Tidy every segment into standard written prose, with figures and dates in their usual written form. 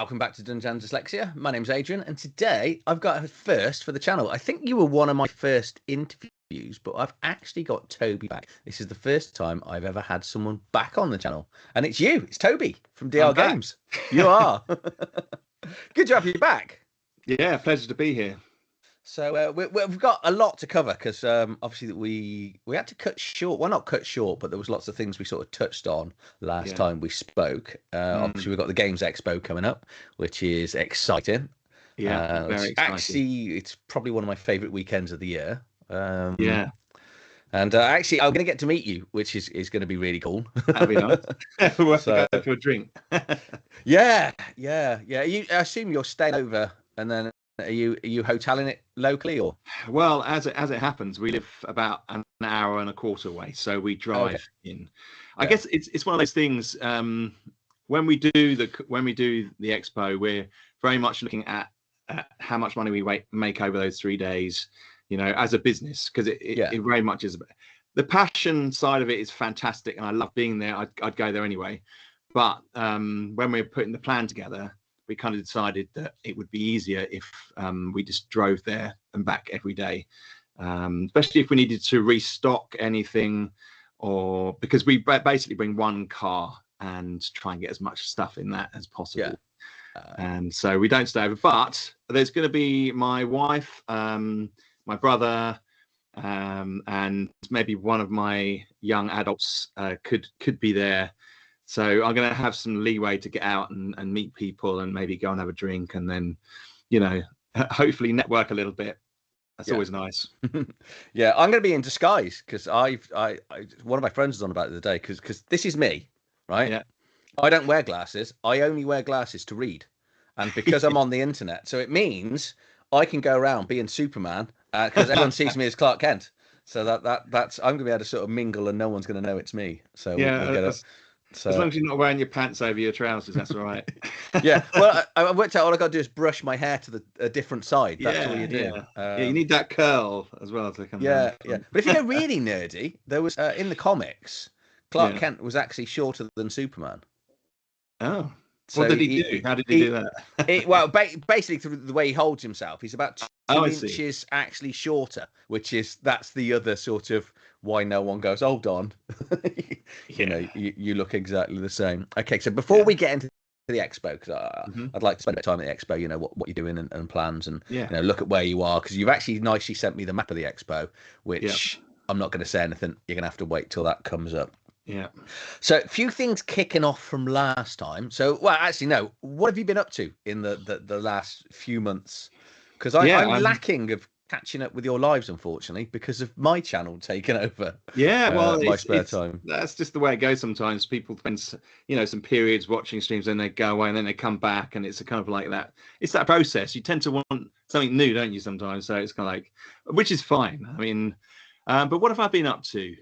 Welcome back to Dungeon and Dyslexia. My name's Adrian, and today I've got a first for the channel. I think you were one of my first interviews, but I've actually got Toby back. This is the first time I've ever had someone back on the channel, and it's you. It's Toby from DR Games. You are. Good to have you back. Yeah, pleasure to be here. So we've got a lot to cover because obviously we had to cut short. Well, not cut short, but there was lots of things we sort of touched on last time we spoke. Obviously, we've got the Games Expo coming up, which is exciting. Yeah, very exciting. Actually, it's probably one of my favourite weekends of the year. Yeah. And actually, I'm going to get to meet you, which is going to be really cool. That'd be nice. We'll have to go for a drink. Yeah. I assume you're staying over, and then are you hoteling it locally, or? Well, as it happens, we live about an hour and a quarter away, so we drive in. I guess it's one of those things. When we do the expo, we're very much looking at how much money we make over those 3 days, as a business, because it very much is. The passion side of it is fantastic, and I love being there. I'd go there anyway. But when we're putting the plan together, we kind of decided that it would be easier if we just drove there and back every day, especially if we needed to restock anything, or because we basically bring one car and try and get as much stuff in that as possible. And so we don't stay over, but there's going to be my wife, my brother, and maybe one of my young adults could be there. So I'm going to have some leeway to get out and meet people and maybe go and have a drink, and then, hopefully network a little bit. That's always nice. Yeah, I'm going to be in disguise because one of my friends was on about it the other day, because this is me, right? Yeah. I don't wear glasses. I only wear glasses to read, and because I'm on the internet, so it means I can go around being Superman because everyone sees me as Clark Kent. So that's I'm going to be able to sort of mingle, and no one's going to know it's me. So we'll get it. So, as long as you're not wearing your pants over your trousers, that's all right. Yeah, well, I worked out all I got to do is brush my hair to a different side. That's all you do. You need that curl as well to come down. Yeah. But if you go really nerdy, there was in the comics, Clark Kent was actually shorter than Superman. Oh. So what did he do? How did he do that? Well, basically through the way he holds himself, he's about 2 inches actually shorter, that's the other sort of why no one goes, hold on. You look exactly the same. Okay, so before we get into the expo, because I'd like to spend a bit of time at the expo, what you're doing and plans, and look at where you are, because you've actually nicely sent me the map of the expo, which I'm not going to say anything. You're going to have to wait till that comes up. Yeah. So a few things kicking off from last time. So, well, actually, no. What have you been up to in the last few months? Because I'm lacking of catching up with your lives, unfortunately, because of my channel taking over. Yeah, well, my spare time. That's just the way it goes sometimes. People spend, some periods watching streams, and they go away, and then they come back, and it's kind of like that. It's that process. You tend to want something new, don't you? Sometimes, so it's kind of like, which is fine. I mean. But what have I been up to?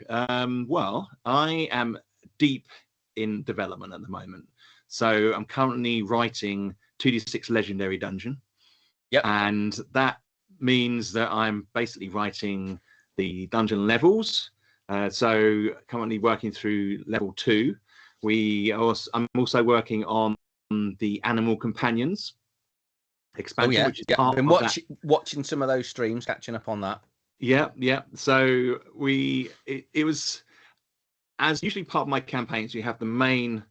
Well, I am deep in development at the moment. So I'm currently writing 2D6 Legendary Dungeon. Yep. And that means that I'm basically writing the dungeon levels. So currently working through level 2. I'm also working on the Animal Companions expansion, which is part been of watching some of those streams, catching up on that. Yeah. So it was, as usually part of my campaigns, you have the main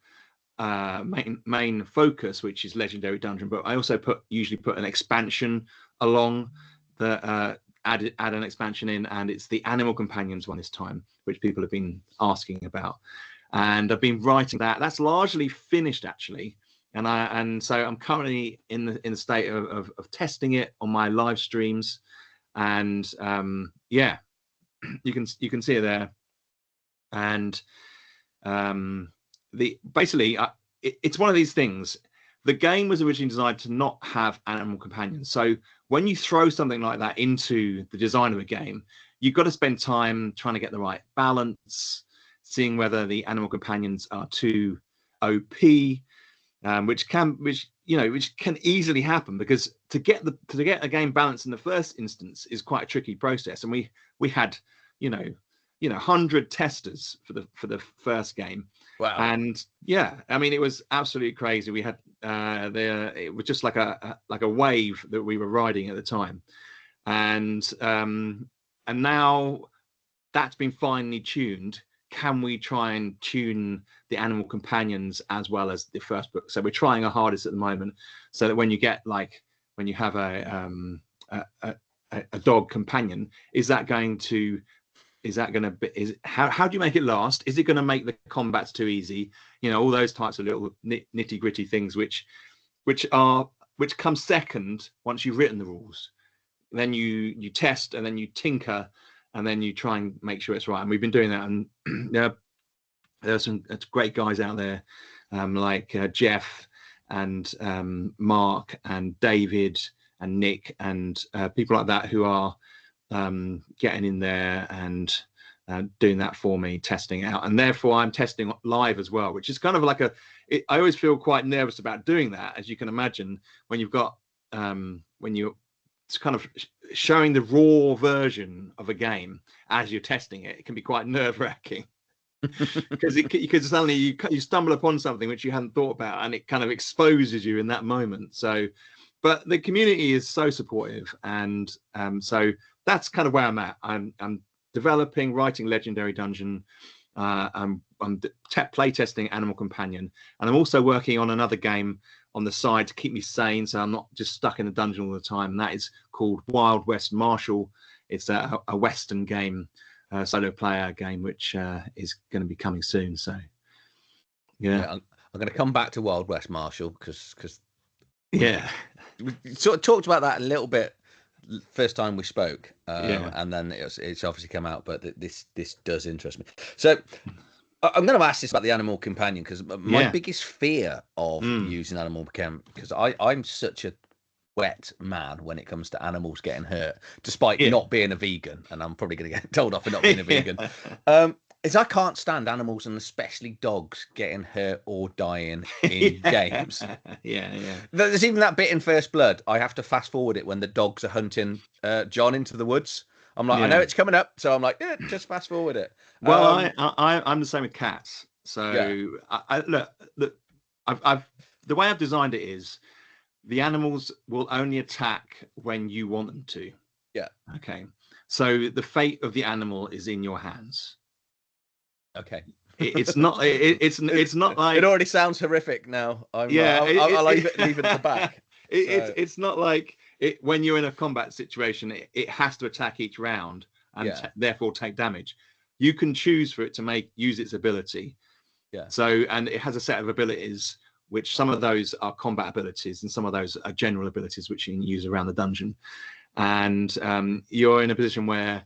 focus, which is Legendary Dungeon, but I also usually put an expansion along the add an expansion in, and it's the Animal Companions one this time, which people have been asking about, and I've been writing that. That's largely finished actually, and so I'm currently in the state of testing it on my live streams. And you can see it there, and it's one of these things. The game was originally designed to not have animal companions, so when you throw something like that into the design of a game, you've got to spend time trying to get the right balance, seeing whether the animal companions are too OP, which can easily happen, because to get a game balanced in the first instance is quite a tricky process. And we had 100 testers for the first game. Wow. And I mean, it was absolutely crazy. We had it was just like a wave that we were riding at the time, and now that's been finely tuned. Can we try and tune the animal companions as well as the first book? So we're trying our hardest at the moment, so that when you get when you have a dog companion, how do you make it last? Is it going to make the combats too easy? All those types of little nitty gritty things, which come second once you've written the rules. Then you test, and then you tinker, and then you try and make sure it's right. And we've been doing that, and there are some great guys out there, like Jeff and Mark and David and Nick and people like that, who are getting in there and doing that for me, testing out. And therefore I'm testing live as well, which is kind of like I always feel quite nervous about doing that, as you can imagine, when you've got when you're kind of showing the raw version of a game as you're testing it. It can be quite nerve-wracking because suddenly you stumble upon something which you hadn't thought about, and it kind of exposes you in that moment. So but the community is so supportive, and so that's kind of where I'm at. I'm developing, writing Legendary Dungeon. I'm play testing Animal Companion, and I'm also working on another game on the side to keep me sane, so I'm not just stuck in the dungeon all the time. And that is called Wild West Marshall. It's a Western game, solo player game, which is going to be coming soon. So yeah, I'm going to come back to Wild West Marshall because yeah, we sort of talked about that a little bit first time we spoke, and then it's obviously come out, but this does interest me. So I'm going to ask this about the Animal Companion, because my biggest fear of using Animal Companion, because I'm such a wet man when it comes to animals getting hurt, despite not being a vegan, and I'm probably going to get told off for not being a vegan, is I can't stand animals, and especially dogs, getting hurt or dying in games. There's even that bit in First Blood. I have to fast forward it when the dogs are hunting John into the woods. I'm like, I know it's coming up, so I'm like, just fast forward it. Well, I'm the same with cats. So look, the way I've designed it is the animals will only attack when you want them to. Yeah. Okay. So the fate of the animal is in your hands. Okay. It's not. It's not like. It already sounds horrific now. I'll leave it at the back. It's not like when you're in a combat situation, it has to attack each round and therefore take damage. You can choose for it to use its ability. Yeah. So, and it has a set of abilities, which some of those are combat abilities, and some of those are general abilities which you can use around the dungeon. And you're in a position where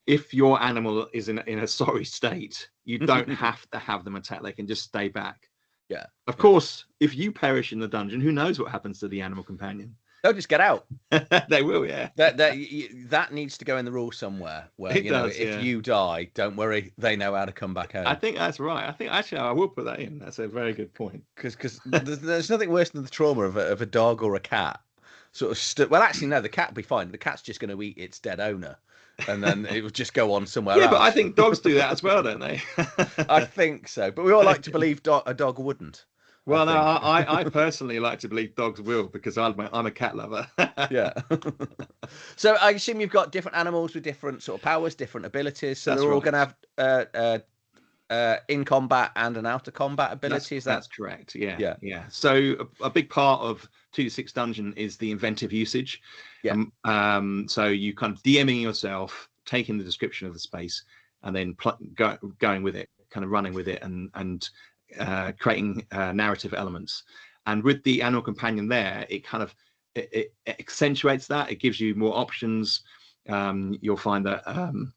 if your animal is in a sorry state, you don't have to have them attack. They can just stay back. Yeah. Of course, if you perish in the dungeon, who knows what happens to the animal companion? They'll just get out. They will, yeah. That needs to go in the rules somewhere. Where if you die, don't worry, they know how to come back home. I think that's right. I think actually I will put that in. That's a very good point. Because there's nothing worse than the trauma of a dog or a cat. Sort of well, actually, no, the cat will be fine. The cat's just going to eat its dead owner, and then it will just go on somewhere else. Yeah, but I think dogs do that as well, don't they? I think so, but we all like to believe a dog wouldn't. Well, no, I personally like to believe dogs will, because I'm a cat lover. Yeah. So I assume you've got different animals with different sort of powers, different abilities. So they're all going to have in combat and an out of combat ability. That's correct. Yeah. So a big part of 2D6 Dungeon is the inventive usage. Yeah. So you kind of DMing yourself, taking the description of the space, and then going with it, kind of running with it, and creating narrative elements. And with the Animal Companion there, it kind of it accentuates that. It gives you more options. You'll find that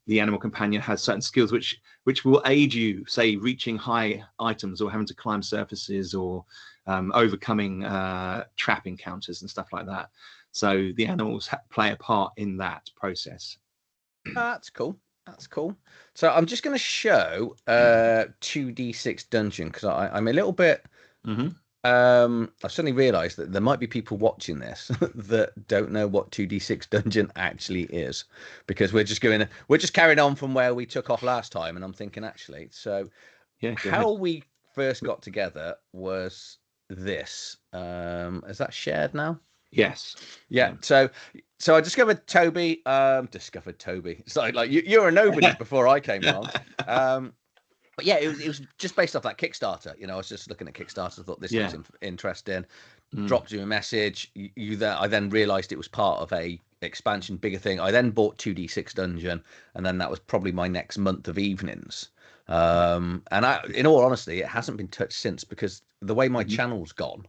the Animal Companion has certain skills which will aid you, say reaching high items, or having to climb surfaces, or overcoming trap encounters and stuff like that. So the animals play a part in that process. That's cool. That's cool. So I'm just going to show 2D6 Dungeon, because I'm a little bit. I've suddenly realised that there might be people watching this that don't know what 2D6 Dungeon actually is, because we're just carrying on from where we took off last time, and I'm thinking actually, so how we first got together was this. Is that shared now? Yes. Yeah. So I discovered Toby. It's like you're a nobody before I came along. But yeah, it was just based off that Kickstarter. You know, I was just looking at Kickstarter, thought this looks interesting. Dropped you a message. I then realised it was part of a expansion, bigger thing. I then bought 2D6 Dungeon, and then that was probably my next month of evenings. And in all honesty, it hasn't been touched since, because the way my channel's gone,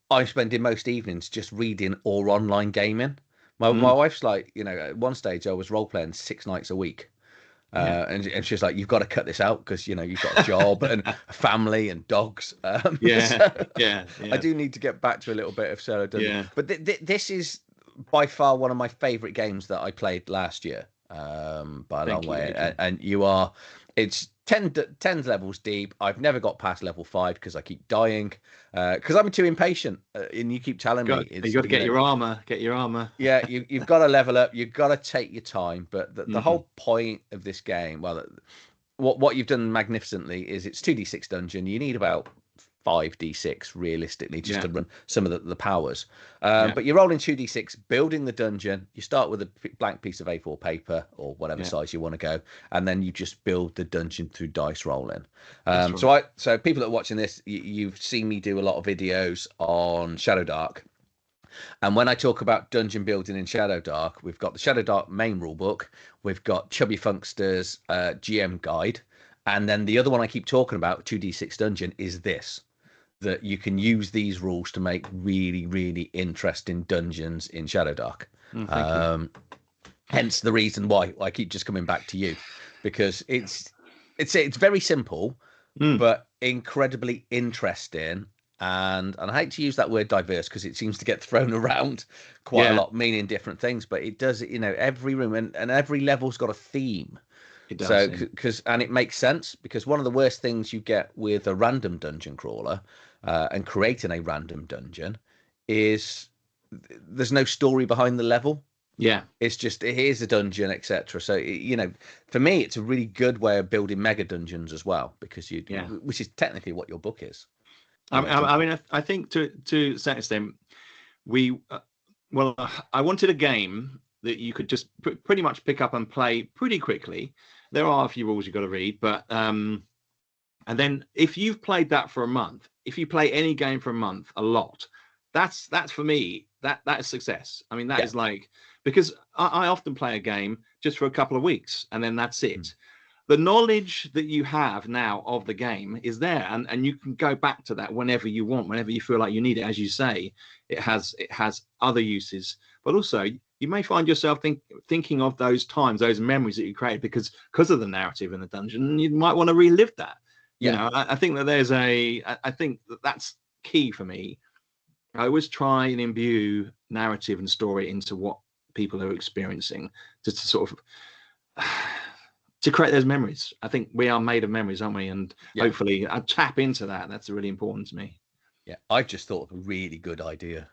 I'm spending most evenings just reading or online gaming. My wife's like, you know, at one stage I was role playing 6 nights a week. And she's like, you've got to cut this out, because you know you've got a job and a family and dogs. I do need to get back to a little bit of solo dungeon. But this is by far one of my favorite games that I played last year, by a long way. And it's 10 levels deep. I've never got past level 5 because I keep dying, because I'm too impatient, and you keep telling me you got to get your armor. Yeah, you've got to level up. You've got to take your time. But the whole point of this game, well, what you've done magnificently is it's 2D6 dungeon. You need about 5d6 realistically just to run some of the powers. But you're rolling 2d6, building the dungeon. You start with a blank piece of A4 paper or whatever size you want to go, and then you just build the dungeon through dice rolling. So people that are watching this, you've seen me do a lot of videos on Shadowdark. And when I talk about dungeon building in Shadowdark, we've got the Shadowdark main rulebook, we've got Chubby Funkster's GM guide, and then the other one I keep talking about, 2d6 dungeon, is this. That you can use these rules to make really, really interesting dungeons in Shadowdark. Hence the reason why I keep just coming back to you, because it's very simple, but incredibly interesting. And I hate to use that word diverse, because it seems to get thrown around quite a lot, meaning different things. But it does, you know, every room and every level's got a theme. It does. So, and it makes sense, because one of the worst things you get with a random dungeon crawler and creating a random dungeon is there's no story behind the level. Yeah, it's just here's a dungeon, etc. So, you know, for me, it's a really good way of building mega dungeons as well, because which is technically what your book is. I mean, I think to a certain extent, I wanted a game that you could just pretty much pick up and play pretty quickly. There are a few rules you've got to read, but and then if you've played that for a month, if you play any game for a month a lot, that's for me, that is success. I mean, that is like, because I often play a game just for a couple of weeks and then that's it. The knowledge that you have now of the game is there, and you can go back to that whenever you want, whenever you feel like you need it. As you say, it has other uses, but also you may find yourself thinking of those times, those memories that you created because of the narrative in the dungeon, and you might want to relive that. You know, I think that I think that's key for me. I always try and imbue narrative and story into what people are experiencing, just to sort of to create those memories. I think we are made of memories, aren't we? And hopefully I tap into that. That's really important to me. Yeah, I've just thought of a really good idea.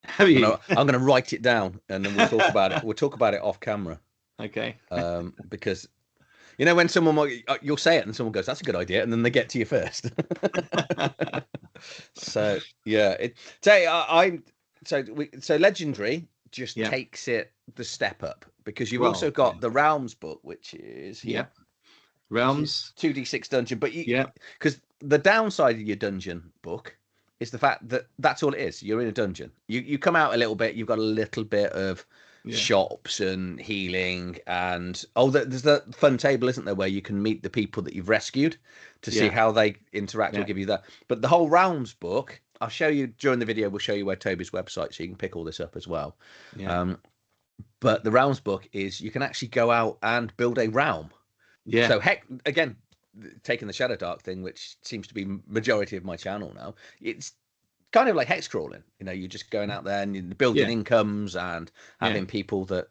Have you? I'm going to write it down, and then we'll talk about it. We'll talk about it off camera. Okay. Because, you know, when you'll say it and someone goes, that's a good idea, and then they get to you first. So yeah, so Legendary just takes it the step up, because you've also got the Realms book, which is Realms 2d6 dungeon, but because the downside of your dungeon book is the fact that that's all it is. You're in a dungeon. You come out a little bit. You've got a little bit of shops and healing, and there's that fun table, isn't there, where you can meet the people that you've rescued to see how they interact or give you that. But the whole Realms book, I'll show you during the video. We'll show you where Toby's website, so you can pick all this up as well. But the Realms book is you can actually go out and build a realm. Yeah. So again, taking the Shadowdark thing, which seems to be majority of my channel now, it's kind of like hex crawling. You know, you're just going out there and building incomes and having people that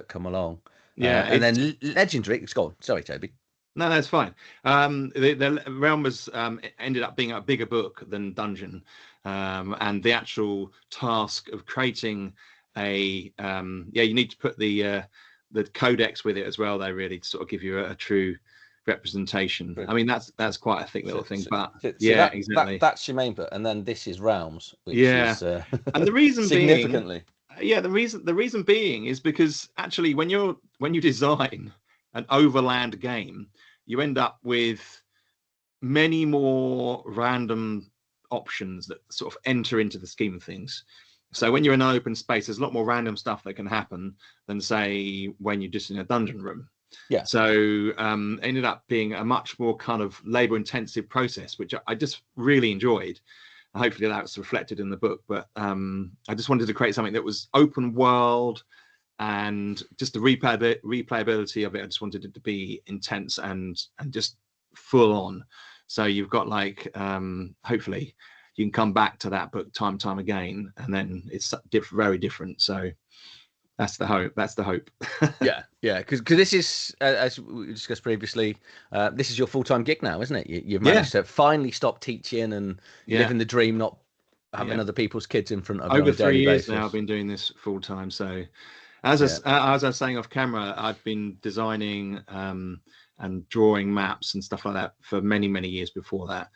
come along. And then Legendary. It's gone. Sorry, Toby. No, that's fine. The Realm was ended up being a bigger book than Dungeon, and the actual task of creating you need to put the codex with it as well. They really sort of give you a true representation. I mean, that's quite a thick little thing, but exactly. That's your main bit, and then this is realms, which is and the reason significantly. The reason being is because actually when you design an overland game, you end up with many more random options that sort of enter into the scheme of things. So when you're in an open space, there's a lot more random stuff that can happen than, say, when you're just in a dungeon room. Yeah. So ended up being a much more kind of labor-intensive process, which I just really enjoyed. Hopefully that's reflected in the book. But I just wanted to create something that was open world, and just the replayability of it. I just wanted it to be intense and just full on. So you've got like hopefully you can come back to that book time again, and then it's very different. So that's the hope. yeah because this is, as we discussed previously, this is your full-time gig now, isn't it? You've managed to finally stop teaching and living the dream, not having other people's kids in front of you. Over 3 years now I've been doing this full-time. So as I was saying off camera, I've been designing and drawing maps and stuff like that for many years before that.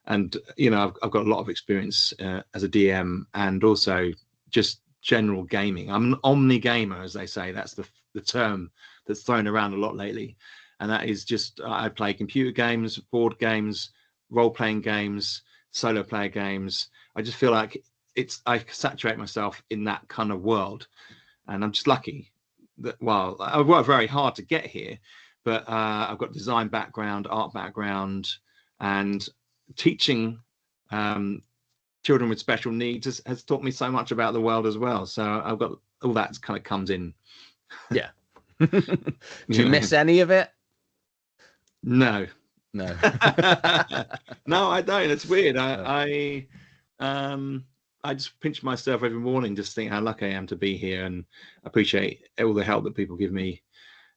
And I've got a lot of experience as a DM, and also just general gaming. I'm an omni gamer, as they say. That's the term that's thrown around a lot lately, and that is just I play computer games, board games, role-playing games, solo player games. I just feel like I saturate myself in that kind of world, and I'm just lucky that I've worked very hard to get here, but I've got design background, art background, and teaching children with special needs has taught me so much about the world as well. So I've got all that kind of comes in. Yeah. Do you miss any of it? No. No, I don't. It's weird. I just pinch myself every morning, just think how lucky I am to be here, and appreciate all the help that people give me.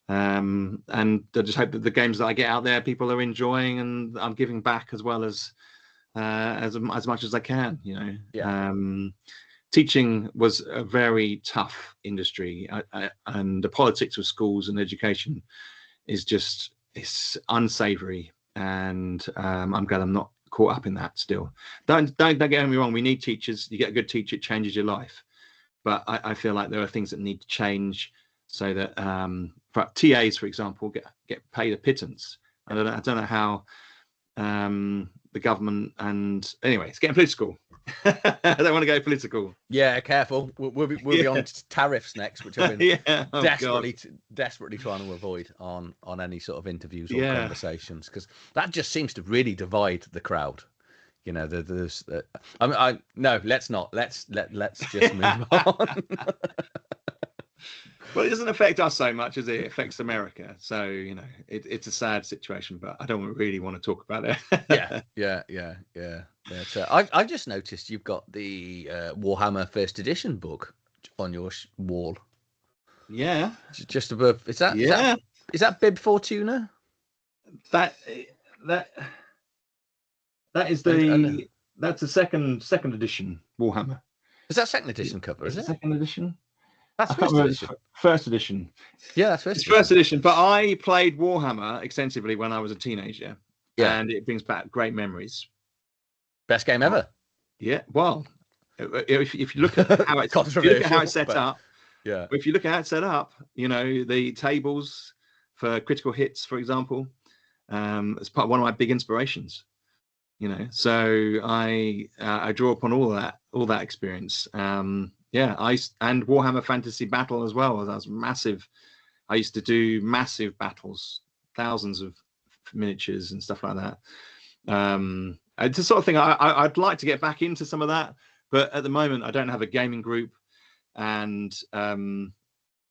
And I just hope that the games that I get out there, people are enjoying, and I'm giving back as well as much as I can. Teaching was a very tough industry, and the politics of schools and education is it's unsavory, and I'm glad I'm not caught up in that still. Don't get me wrong, we need teachers. You get a good teacher, it changes your life, but I feel like there are things that need to change so that for TAs, for example, get paid a pittance. I don't know how the government, and anyway, it's getting political. I don't want to go political. Yeah, careful. We'll be on tariffs next, which I've been desperately trying to avoid on any sort of interviews or conversations, because that just seems to really divide the crowd. No, let's not. Let's just move on. Well, it doesn't affect us so much as it affects America. So, it's a sad situation, but I don't really want to talk about it. Yeah. So I just noticed you've got the Warhammer First Edition book on your wall. Yeah. Just above. Is that Bib Fortuna? That is that's the second edition Warhammer. Is that second edition cover? Is it second edition? That's first edition. First edition. Yeah, that's first. It's first edition. But I played Warhammer extensively when I was a teenager, and it brings back great memories. Best game ever. Yeah. Well, if you look at how it's set up, If you look at how it's set up, the tables for critical hits, for example, as one of my big inspirations. So I draw upon all that experience. And Warhammer Fantasy Battle as well. That was massive. I used to do massive battles, thousands of miniatures and stuff like that. It's the sort of thing I'd like to get back into some of that, but at the moment I don't have a gaming group, and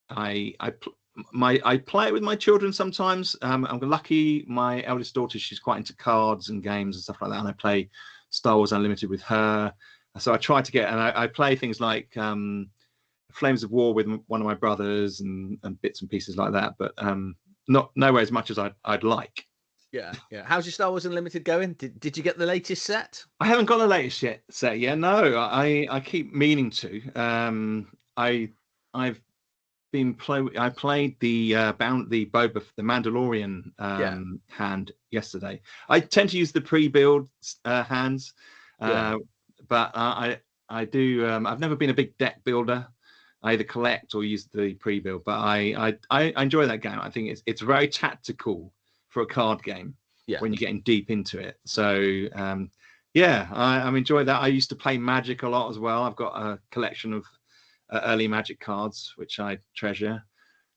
I play it with my children sometimes. I'm lucky. My eldest daughter, she's quite into cards and games and stuff like that, and I play Star Wars Unlimited with her. So I try to get, and I play things like Flames of War with one of my brothers and bits and pieces like that, but nowhere as much as I'd like. Yeah. How's your Star Wars Unlimited going? Did you get the latest set? I haven't got the latest set yet. No, I keep meaning to. I've I played the Mandalorian hand yesterday. I tend to use the pre-build hands, but I do. I've never been a big deck builder. I either collect or use the pre-build, but I enjoy that game. I think it's very tactical for a card game when you're getting deep into it. So I'm enjoying that. I used to play Magic a lot as well. I've got a collection of early Magic cards which I treasure.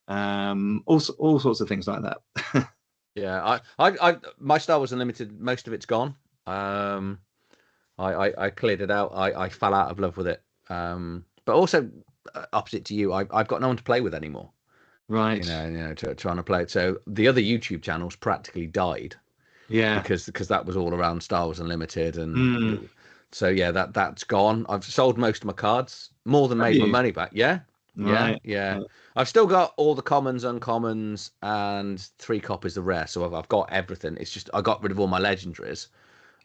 All sorts of things like that. I my Star Wars Unlimited, most of it's gone. I cleared it out. I fell out of love with it. But also, opposite to you, I've got no one to play with anymore. Right. Trying to play it. So the other YouTube channels practically died. Yeah. Because that was all around Star Wars Unlimited, and so that's gone. I've sold most of my cards, more than made my money back. Yeah. Right. Yeah. I've still got all the commons, uncommons, and 3 copies of rare. So I've got everything. It's just I got rid of all my legendaries,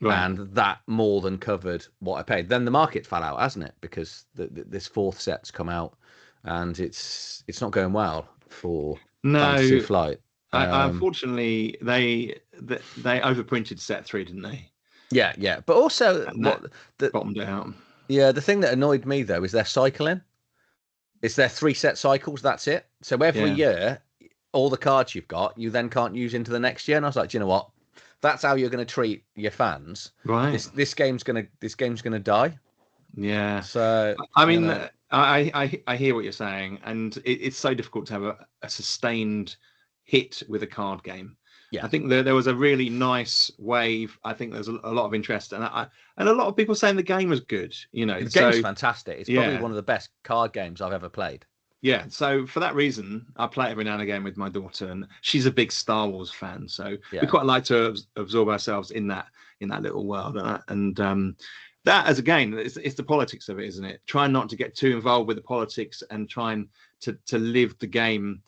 and that more than covered what I paid. Then the market fell out, hasn't it? Because this 4th set's come out, and it's not going well for Fantasy Flight. Unfortunately, they overprinted set 3, didn't they? Yeah. But also, bottomed it out. Yeah, the thing that annoyed me though is they're cycling. It's their 3 set cycles. That's it. So every year, all the cards you've got, you then can't use into the next year. And I was like, do you know what? That's how you're going to treat your fans. Right. This game's gonna die. Yeah. So I mean, I hear what you're saying, and it's so difficult to have a sustained hit with a card game. I think there was a really nice wave. I think there's a lot of interest, and a lot of people saying the game was good. The game's fantastic. It's probably one of the best card games I've ever played. Yeah, so for that reason, I play it every now and again with my daughter, and she's a big Star Wars fan. So we quite like to absorb ourselves in that little world, and that as again, it's the politics of it, isn't it? Trying not to get too involved with the politics and trying to live the game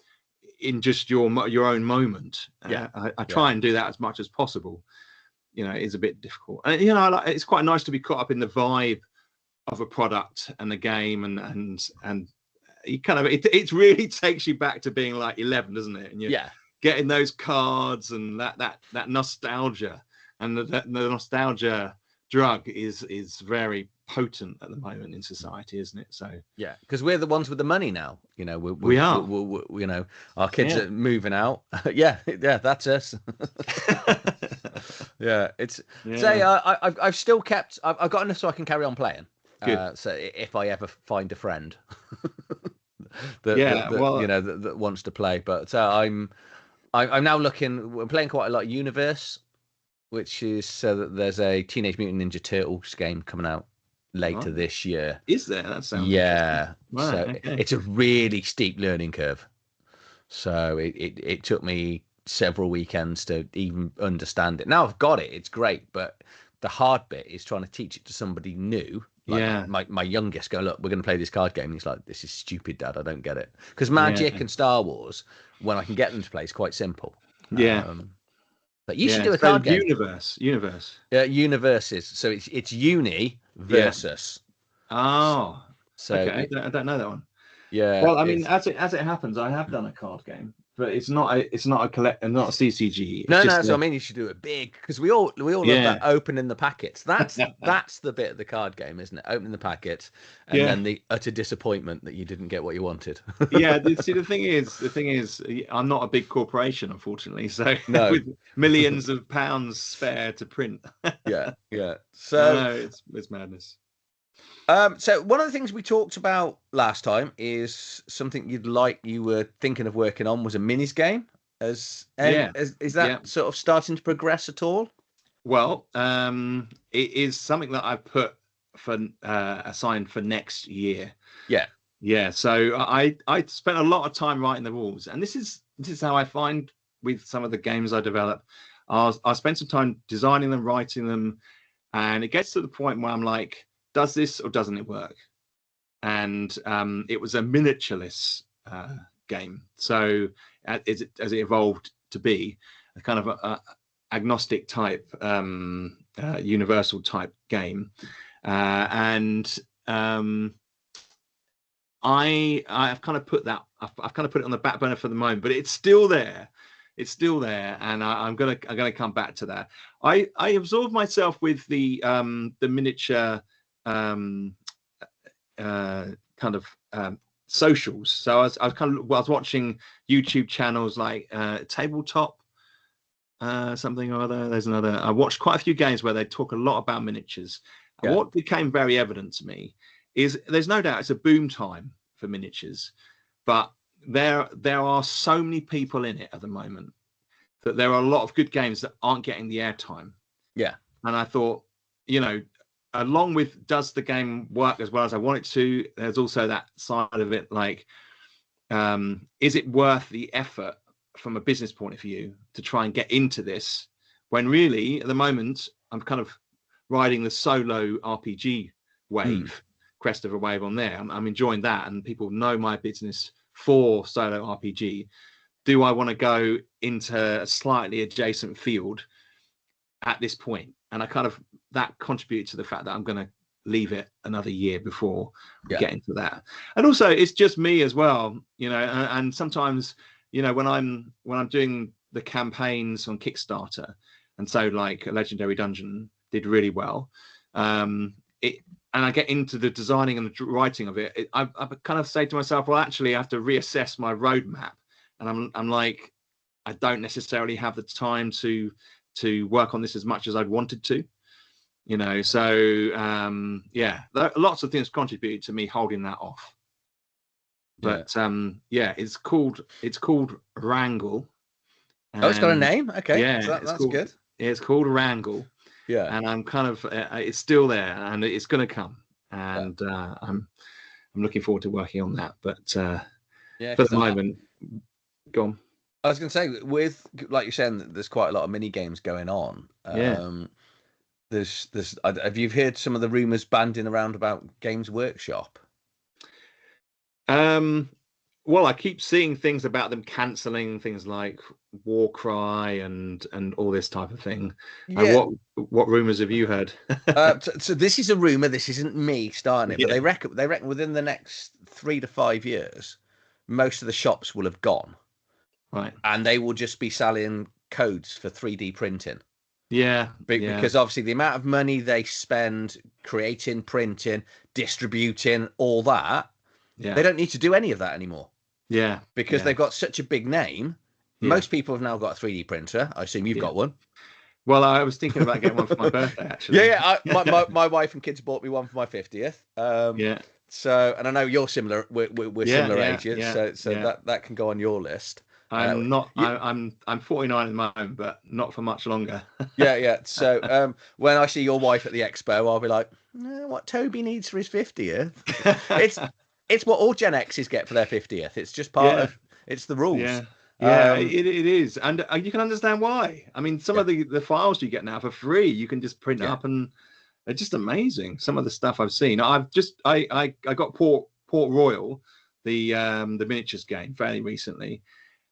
in just your own moment. I try and do that as much as possible. It's a bit difficult, and it's quite nice to be caught up in the vibe of a product and the game, and you kind of it really takes you back to being like 11, doesn't it? And you're getting those cards and that nostalgia, and the nostalgia drug is very potent at the moment in society, isn't it? So because we're the ones with the money now. We are. Our kids are moving out. That's us. I've still kept. I've got enough so I can carry on playing. So if I ever find a friend that wants to play, but I'm now looking. We're playing quite a lot of Universe, which is so that there's a Teenage Mutant Ninja Turtles game coming out later this year. Is there? That sounds right, so it's a really steep learning curve. So it took me several weekends to even understand it. Now I've got it, it's great, but the hard bit is trying to teach it to somebody new. My youngest go, look, we're going to play this card game. And he's like, this is stupid, Dad. I don't get it. Because Magic and Star Wars, when I can get them to play, is quite simple. But you should do a card game. Universe. Yeah, universes. So it's uni versus. Oh, so okay. I don't know that one. Yeah. Well, I mean, as it happens, I have done a card game, but it's not a CCG. No. So I mean, you should do it big, because we all love that opening the packets. That's the bit of the card game, isn't it? Opening the packets, and then the utter disappointment that you didn't get what you wanted. The thing is, I'm not a big corporation, unfortunately. So with millions of pounds spare to print. So it's madness. So one of the things we talked about last time is something you were thinking of working on was a minis game. Is that sort of starting to progress at all? Well, it is something that I've put for assigned for next year. Yeah. So I spent a lot of time writing the rules, and this is how I find with some of the games I develop. I spend some time designing them, writing them, and it gets to the point where I'm like, does this or doesn't it work? And it was a miniatureless game. So as it evolved to be a kind of a agnostic type, universal type game. And I've kind of put that, I've kind of put it on the back burner for the moment, but it's still there. It's still there, and I'm gonna come back to that. I absorbed myself with the miniature kind of socials. So I was watching YouTube channels like Tabletop, something or other. There's another. I watched quite a few games where they talk a lot about miniatures. And what became very evident to me is there's no doubt it's a boom time for miniatures, but there are so many people in it at the moment that there are a lot of good games that aren't getting the airtime. Yeah. And I thought, along with, does the game work as well as I want it to, there's also that side of it, like, is it worth the effort from a business point of view to try and get into this, when really at the moment I'm kind of riding the solo RPG wave, crest of a wave on there. I'm enjoying that, and people know my business for solo RPG. Do I want to go into a slightly adjacent field at this point? And I kind of, that contributed to the fact that I'm going to leave it another year before we get into that. And also it's just me as well, and sometimes, when I'm doing the campaigns on Kickstarter, and so like a Legendary Dungeon did really well, and I get into the designing and the writing of it, I kind of say to myself, well, actually I have to reassess my roadmap. And I'm like, I don't necessarily have the time to work on this as much as I'd wanted to, so lots of things contribute to me holding that off. But it's called Wrangle. Oh, it's got a name. Okay, yeah, so that's good. It's called Wrangle. Yeah, and I'm kind of it's still there, and it's going to come, and I'm looking forward to working on that. But for the moment, go on. I was going to say, with, like you're saying, there's quite a lot of mini games going on. There's have you heard some of the rumors banding around about Games Workshop? Well, I keep seeing things about them cancelling things like Warcry and all this type of thing. Yeah. What rumors have you heard? So this is a rumor. This isn't me starting it, but they reckon within the next 3 to 5 years, most of the shops will have gone. Right. And they will just be selling codes for 3D printing. Yeah. Because obviously the amount of money they spend creating, printing, distributing, all that, they don't need to do any of that anymore. Yeah. Because they've got such a big name. Yeah. Most people have now got a 3D printer. I assume you've got one. Well, I was thinking about getting one for my birthday, actually. My wife and kids bought me one for my 50th. So, and I know you're similar. We're similar ages, so that can go on your list. I'm not. I'm 49 at the moment, but not for much longer. So when I see your wife at the expo, I'll be like, what Toby needs for his 50th. It's what all Gen X's get for their 50th. It's just part of. It's the rules. It is, and you can understand why. I mean, some of the files you get now for free, you can just print up, and they're just amazing. Some of the stuff I've seen. I got Port Royal, the miniatures game, fairly recently.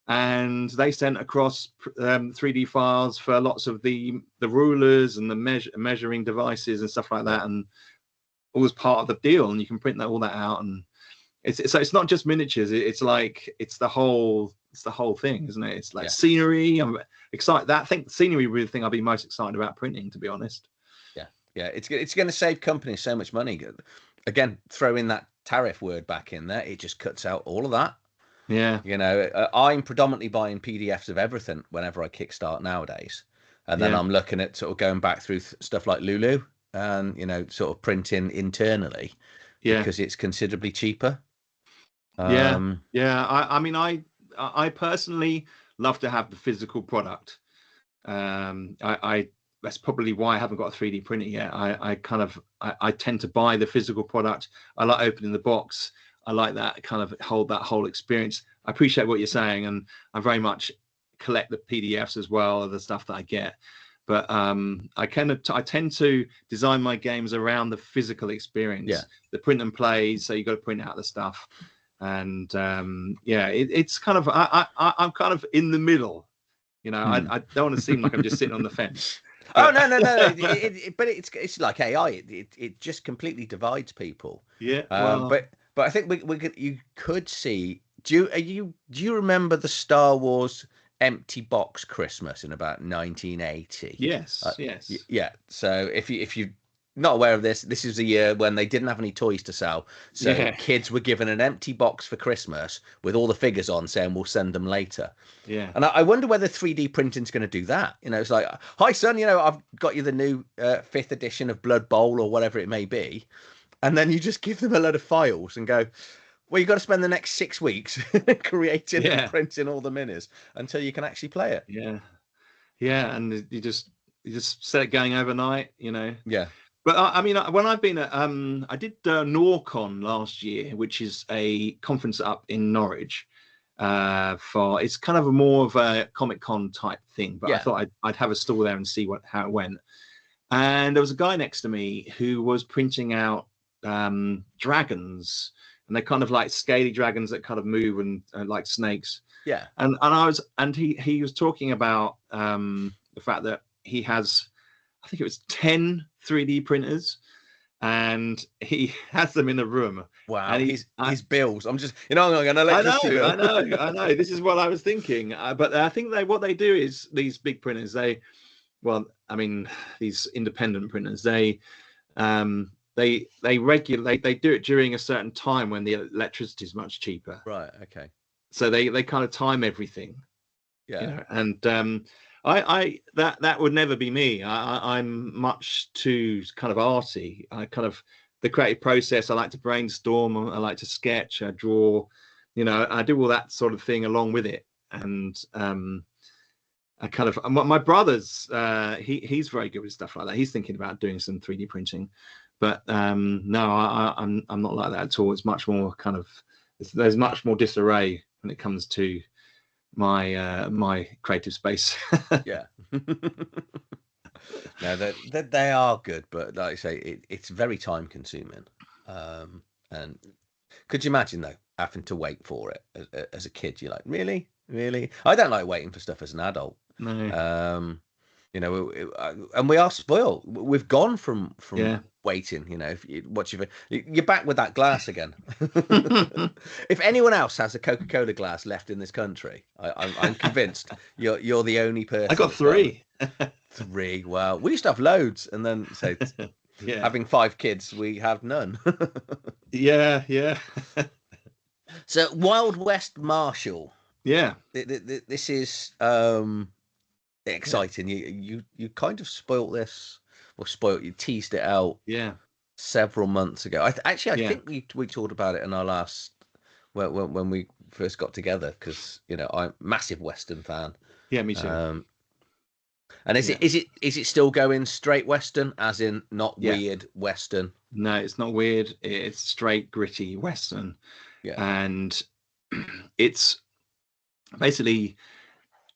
And they sent across 3D files for lots of the rulers and the measuring devices and stuff like that, and all was part of the deal. And you can print all that out, and it's not just miniatures. It's the whole thing, isn't it? It's like scenery. I'm excited. I think scenery really the thing I'll be most excited about printing, to be honest. Yeah. It's going to save companies so much money. Again, throw in that tariff word back in there. It just cuts out all of that. Yeah. I'm predominantly buying PDFs of everything whenever I kickstart nowadays. And then I'm looking at sort of going back through stuff like Lulu and, sort of printing internally because it's considerably cheaper. I mean, I personally love to have the physical product. That's probably why I haven't got a 3D printer yet. I tend to buy the physical product. I like opening the box. I like that kind of that whole experience. I appreciate what you're saying, and I very much collect the PDFs as well, the stuff that I get. But I tend to design my games around the physical experience, the print and play. So you got to print out the stuff, and it's kind of I'm kind of in the middle. I don't want to seem like I'm just sitting on the fence. But... Oh no! But it's like AI. It just completely divides people. Yeah. But But I think you could see. Do you remember the Star Wars empty box Christmas in about 1980? Yes, yes. Yeah. So if you not aware of this, this is a year when they didn't have any toys to sell, so Yeah. kids were given an empty box for Christmas with all the figures on, saying we'll send them later. Yeah. And I wonder whether 3D printing's going to do that. It's like, hi son, I've got you the new 5th edition of Blood Bowl or whatever it may be, and then you just give them a load of files and go, well, you've got to spend the next 6 weeks creating and printing all the minis until you can actually play it. Yeah. Yeah. And you just set it going overnight, Yeah. But I mean, when I've been at, I did Norcon last year, which is a conference up in Norwich. It's kind of more of a Comic-Con type thing, but I thought I'd have a stall there and see how it went. And there was a guy next to me who was printing out dragons, and they're kind of like scaly dragons that kind of move and like snakes. Yeah. And he was talking about the fact that he has, I think it was 10 3D printers, and he has them in a room. Wow. And his bills. I'm just, I'm going to let you. I know. This is what I was thinking. But I think what they do is these big printers, these independent printers, they regulate, they do it during a certain time when the electricity is much cheaper. Right. Okay. So they kind of time everything. Yeah. And that would never be me. I'm much too kind of arty. The creative process, I like to brainstorm, I like to sketch, I draw, I do all that sort of thing along with it. And my brother's he's very good with stuff like that. He's thinking about doing some 3D printing, but no, I'm not like that at all. It's much more there's much more disarray when it comes to my creative space. Yeah. No, they are good, but like I say, it's very time consuming. And could you imagine though having to wait for it as a kid? You're like, really? I don't like waiting for stuff as an adult. No. And we are spoiled. We've gone from waiting. If you're back with that glass again. If anyone else has a Coca-Cola glass left in this country, I'm convinced you're the only person. I got 3. 3. Well, we used to have loads, and then having 5 kids, we have none. Yeah. So Wild West Marshall. Yeah. This is exciting. You kind of you teased it out several months ago. I think we talked about it in our last when we first got together, because I'm a massive Western fan. Yeah, me too. And is it still going straight Western, as in not weird Western? No, it's not weird. It's straight gritty Western. Yeah. And it's basically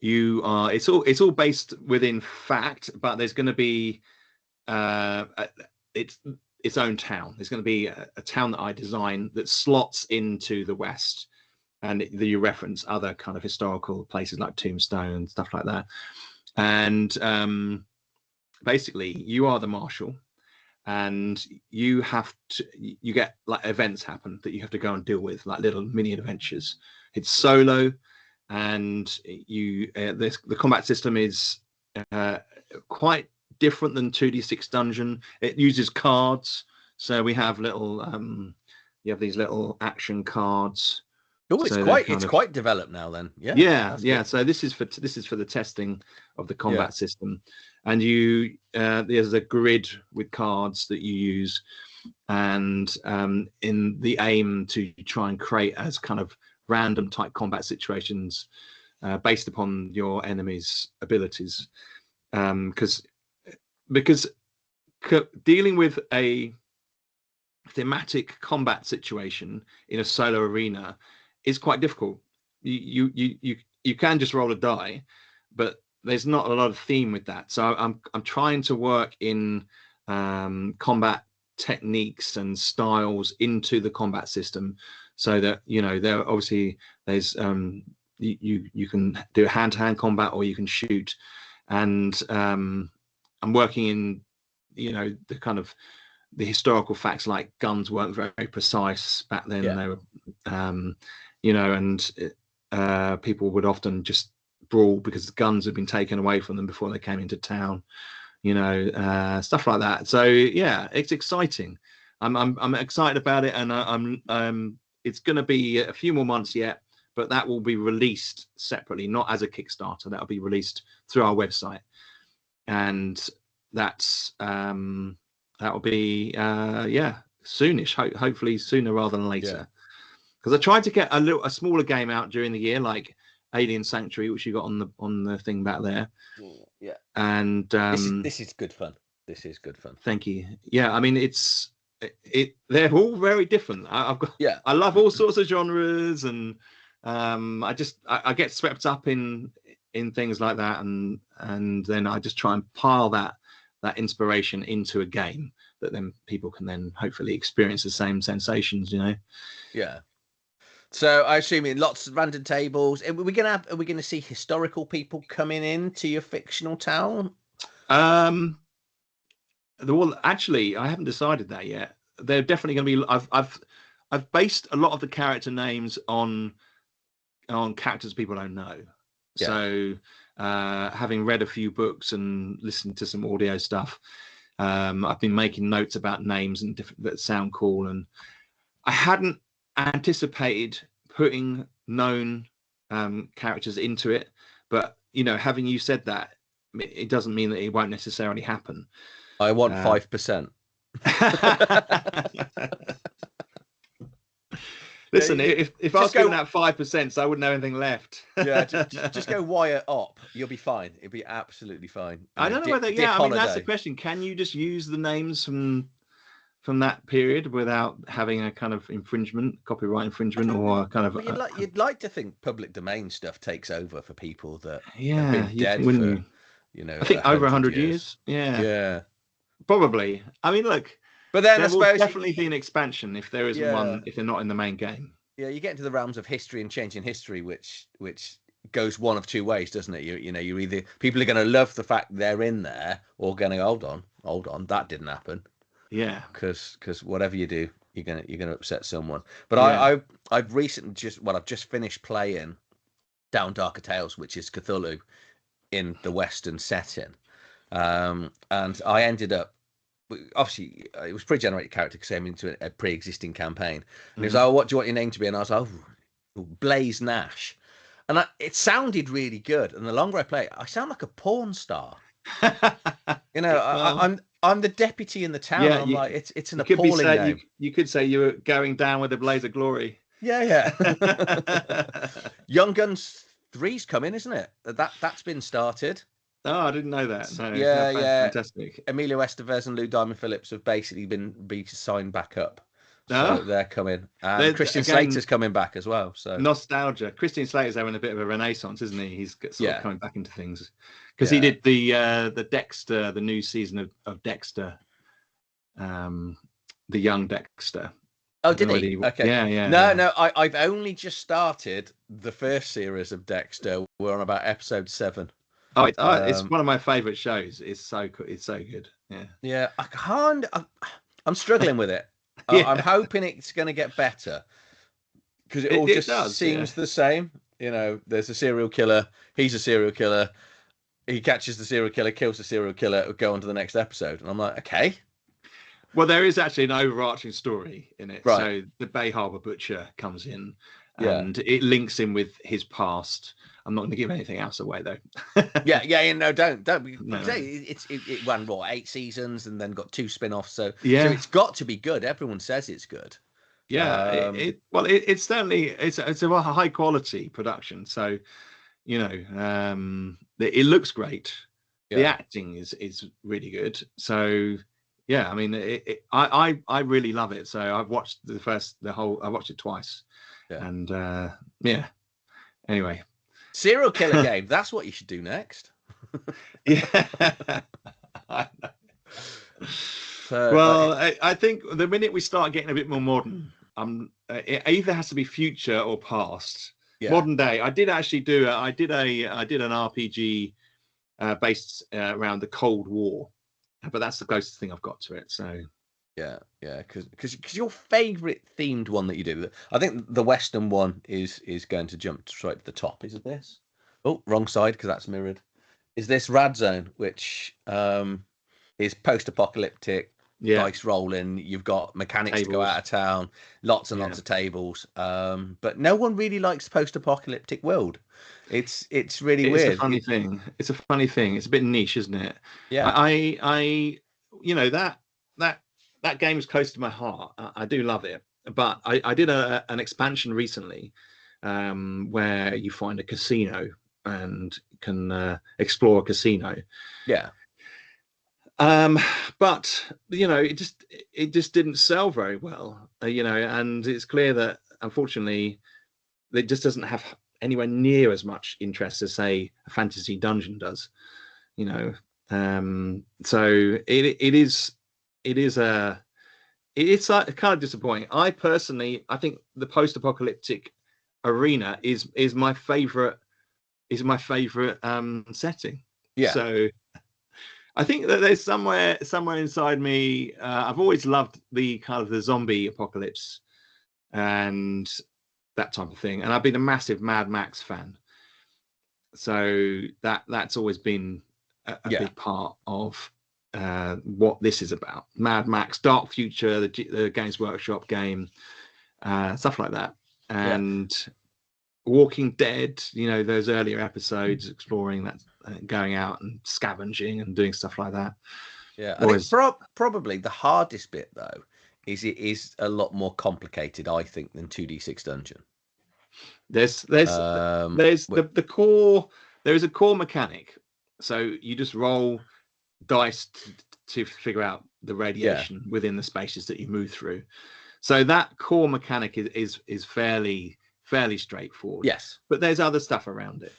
it's all based within fact, but there's going to be its own town. There's going to be a town that I design that slots into the West, and you reference other kind of historical places like Tombstone and stuff like that. And basically you are the marshal, and you get like events happen that you have to go and deal with, like little mini adventures. It's solo, and the combat system is quite different than 2D6 Dungeon. It uses cards, so we have little you have these little action cards. Oh, it's quite developed now then. Yeah. So this is for the testing of the combat system, and there's a grid with cards that you use, and in the aim to try and create as kind of random type combat situations based upon your enemy's abilities, because dealing with a thematic combat situation in a solo arena is quite difficult. You can just roll a die, but there's not a lot of theme with that. So I'm trying to work in combat techniques and styles into the combat system, so that there obviously there's you can do hand-to-hand combat, or you can shoot, and I'm working in the kind of the historical facts, like guns weren't very precise back then. They were, and people would often just brawl because the guns had been taken away from them before they came into town. Stuff like that. So yeah, it's exciting. I'm excited about it, and I'm it's going to be a few more months yet, but that will be released separately, not as a Kickstarter. That'll be released through our website, and that's that will be soonish. Hopefully sooner rather than later. Because I tried to get a smaller game out during the year, like Alien Sanctuary, which you got on the thing back there. Yeah. And this is good fun. This is good fun. Thank you. Yeah, I mean they're all very different. I love all sorts of genres, and I get swept up in things like that, and then I just try and pile that inspiration into a game that then people can then hopefully experience the same sensations, Yeah. So I assume lots of random tables. Are we gonna see historical people coming into your fictional town? Actually, I haven't decided that yet. They're definitely going to be. I've based a lot of the character names on characters people don't know. Yeah. So having read a few books and listened to some audio stuff, I've been making notes about names and different that sound cool, and I hadn't anticipated putting known characters into it, but having you said that, it doesn't mean that it won't necessarily happen. I want 5%. Listen, if I was going at 5%, so I wouldn't have anything left. Yeah, just go wire up. You'll be fine. It'll be absolutely fine. I don't know whether. Yeah, I mean that's the question. Can you just use the names from that period without having a kind of copyright infringement, or kind of? You'd like to think public domain stuff takes over for people that have been dead for, I think over 100 years. Yeah. Probably. I mean, look. But then there I suppose will definitely be an expansion if there isn't one, if they're not in the main game. Yeah, you get into the realms of history and changing history, which goes one of two ways, doesn't it? You're either people are going to love the fact they're in there, or going to hold on, that didn't happen. Yeah, because whatever you do, you're gonna upset someone. But I've recently I've just finished playing Down Darker Tales, which is Cthulhu in the Western setting. And I ended up, obviously, it was pre-generated character because I came into a pre-existing campaign. And he was like, "Oh, what do you want your name to be?" And I was like, "Oh, Blaze Nash." And it sounded really good. And the longer I play it, I sound like a porn star. I'm the deputy in the town. Yeah, I'm like, it's an appalling name. You could say you were going down with a blaze of glory. Yeah. Young Guns 3's coming, isn't it? That's been started. Oh, I didn't know that. No, yeah. Fantastic. Emilio Estevez and Lou Diamond Phillips have basically been signed back up. So they're coming. And Christian Slater's coming back as well. So nostalgia. Christian Slater's having a bit of a renaissance, isn't he? He's sort of coming back into things. Because he did the Dexter, the new season of Dexter, the young Dexter. Oh, did he? Okay. Yeah. No, I've only just started the first series of Dexter. We're on about episode 7. Oh, it's one of my favorite shows. It's so good. Yeah. I'm struggling with it. I'm hoping it's going to get better because it all just seems the same. There's a serial killer. He's a serial killer. He catches the serial killer, kills the serial killer, go on to the next episode. And I'm like, okay. Well, there is actually an overarching story in it. Right. So the Bay Harbor Butcher comes in and it links in with his past. I'm not going to give anything else away, though. No, don't. No. It ran 8 seasons and then got 2 spin-offs. So it's got to be good. Everyone says it's good. Yeah, it's certainly it's a high quality production. So it looks great. Yeah. The acting is really good. So yeah, I mean, I really love it. So I've watched I watched it twice, and anyway. Serial killer game. That's what you should do next. Yeah. I know. I think the minute we start getting a bit more modern, it either has to be future or past. Yeah. Modern day. I did actually do. I did an RPG based around the Cold War, but that's the closest thing I've got to it. So Yeah, yeah, because your favorite themed one that you do, I think the Western one is going to jump straight to the top. Is it this? Oh, wrong side because that's mirrored. Is this Rad Zone, which is post-apocalyptic, dice rolling. You've got mechanics to go out of town, lots and lots of tables. But no one really likes post-apocalyptic world. It's really weird. It's a funny thing. It's a funny thing. It's a bit niche, isn't it? Yeah. I you know, that game is close to my heart. I do love it. But I did an expansion recently where you find a casino and can explore a casino. Yeah. But you know, it just didn't sell very well. You know, and it's clear that unfortunately it just doesn't have anywhere near as much interest as say a fantasy dungeon does. You know, so it's kind of disappointing. I think the post-apocalyptic arena is my favorite setting. Yeah. So I think that there's somewhere inside me. I've always loved the kind of the zombie apocalypse and that type of thing, and I've been a massive Mad Max fan. So that's always been a big part of what this is about. Mad Max, Dark Future, the Games Workshop game, stuff like that, and Walking Dead. You know, those earlier episodes exploring that, going out and scavenging and doing stuff like that. Yeah, I think probably the hardest bit though is it is a lot more complicated, I think, than 2D6 Dungeon. There's the core. There is a core mechanic, so you just roll dice to figure out the radiation within the spaces that you move through. So that core mechanic is fairly straightforward. Yes, but there's other stuff around it,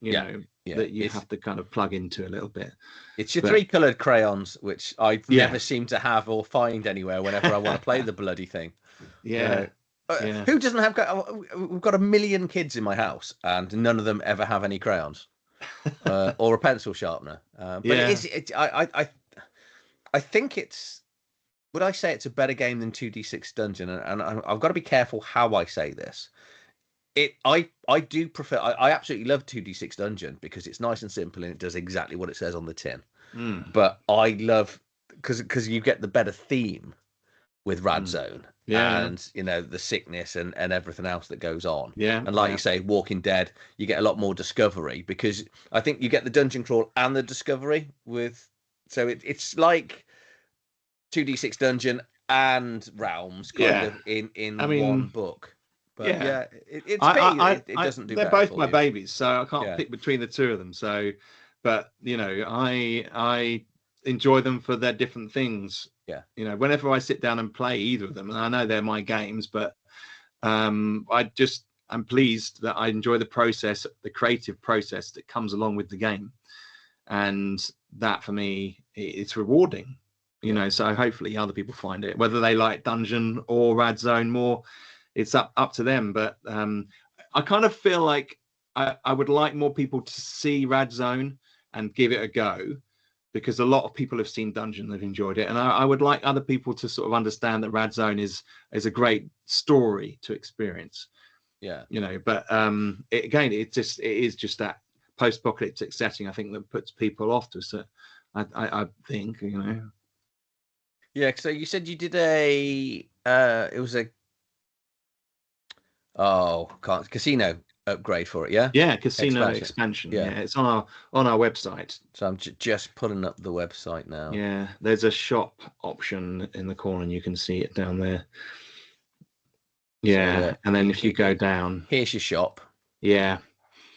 you know, that you have to kind of plug into a little bit. It's your 3-colored crayons, which I never seem to have or find anywhere whenever I want to play the bloody thing. Who doesn't have? We've got 1 million kids in my house, and none of them ever have any crayons or a pencil sharpener. But I think it's. Would I say it's a better game than 2D6 Dungeon? And I've got to be careful how I say this. I do prefer. I absolutely love 2D6 Dungeon because it's nice and simple and it does exactly what it says on the tin. But I love because you get the better theme with Rad Zone. And you know the sickness and everything else that goes on. And like you say, Walking Dead, you get a lot more discovery because I think you get the dungeon crawl and the discovery with. So it's like 2D6 Dungeon and Realms kind of in one book. But it doesn't do. They're both my babies, so I can't pick between the two of them. So, but you know, I enjoy them for their different things. Yeah, you know, whenever I sit down and play either of them, and I know they're my games, but I'm pleased that I enjoy the process, the creative process that comes along with the game, and that for me, it's rewarding. You know, so hopefully other people find it, whether they like Dungeon or Rad Zone more, it's up to them. But I kind of feel like I would like more people to see Rad Zone and give it a go, because a lot of people have seen Dungeon, they've enjoyed it, and I would like other people to sort of understand that Rad Zone is a great story to experience. Yeah, you know, but it is just that post-apocalyptic setting, I think, that puts people off to. So I think, you know. Yeah, so you said you did casino upgrade for it, yeah? Yeah, casino expansion. Yeah, it's on our website. So I'm just pulling up the website now. Yeah, there's a shop option in the corner, and you can see it down there. Yeah, so, and then if you go down, here's your shop. Yeah.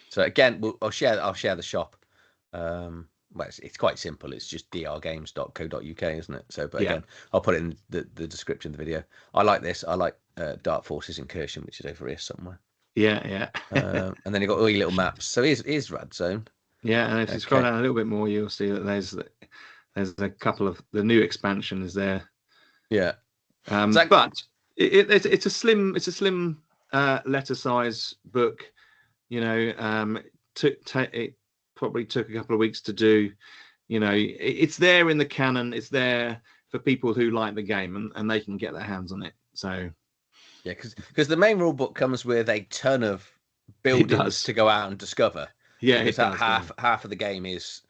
So again, I'll share the shop. Well, it's quite simple. It's just drgames.co.uk, isn't it? So, but again, I'll put it in the description of the video. I like this. I like Dark Forces Incursion, which is over here somewhere. Yeah. And then you've got all your little maps. So here's Rad Zone. Yeah, and if you scroll down a little bit more, you'll see that there's a couple of the new expansion is there. Yeah. But it's a slim letter size book. You know, it probably took a couple of weeks to do. You know, it's there in the canon. It's there for people who like the game and they can get their hands on it. So yeah, because the main rule book comes with a ton of buildings to go out and discover. Yeah, because half of the game is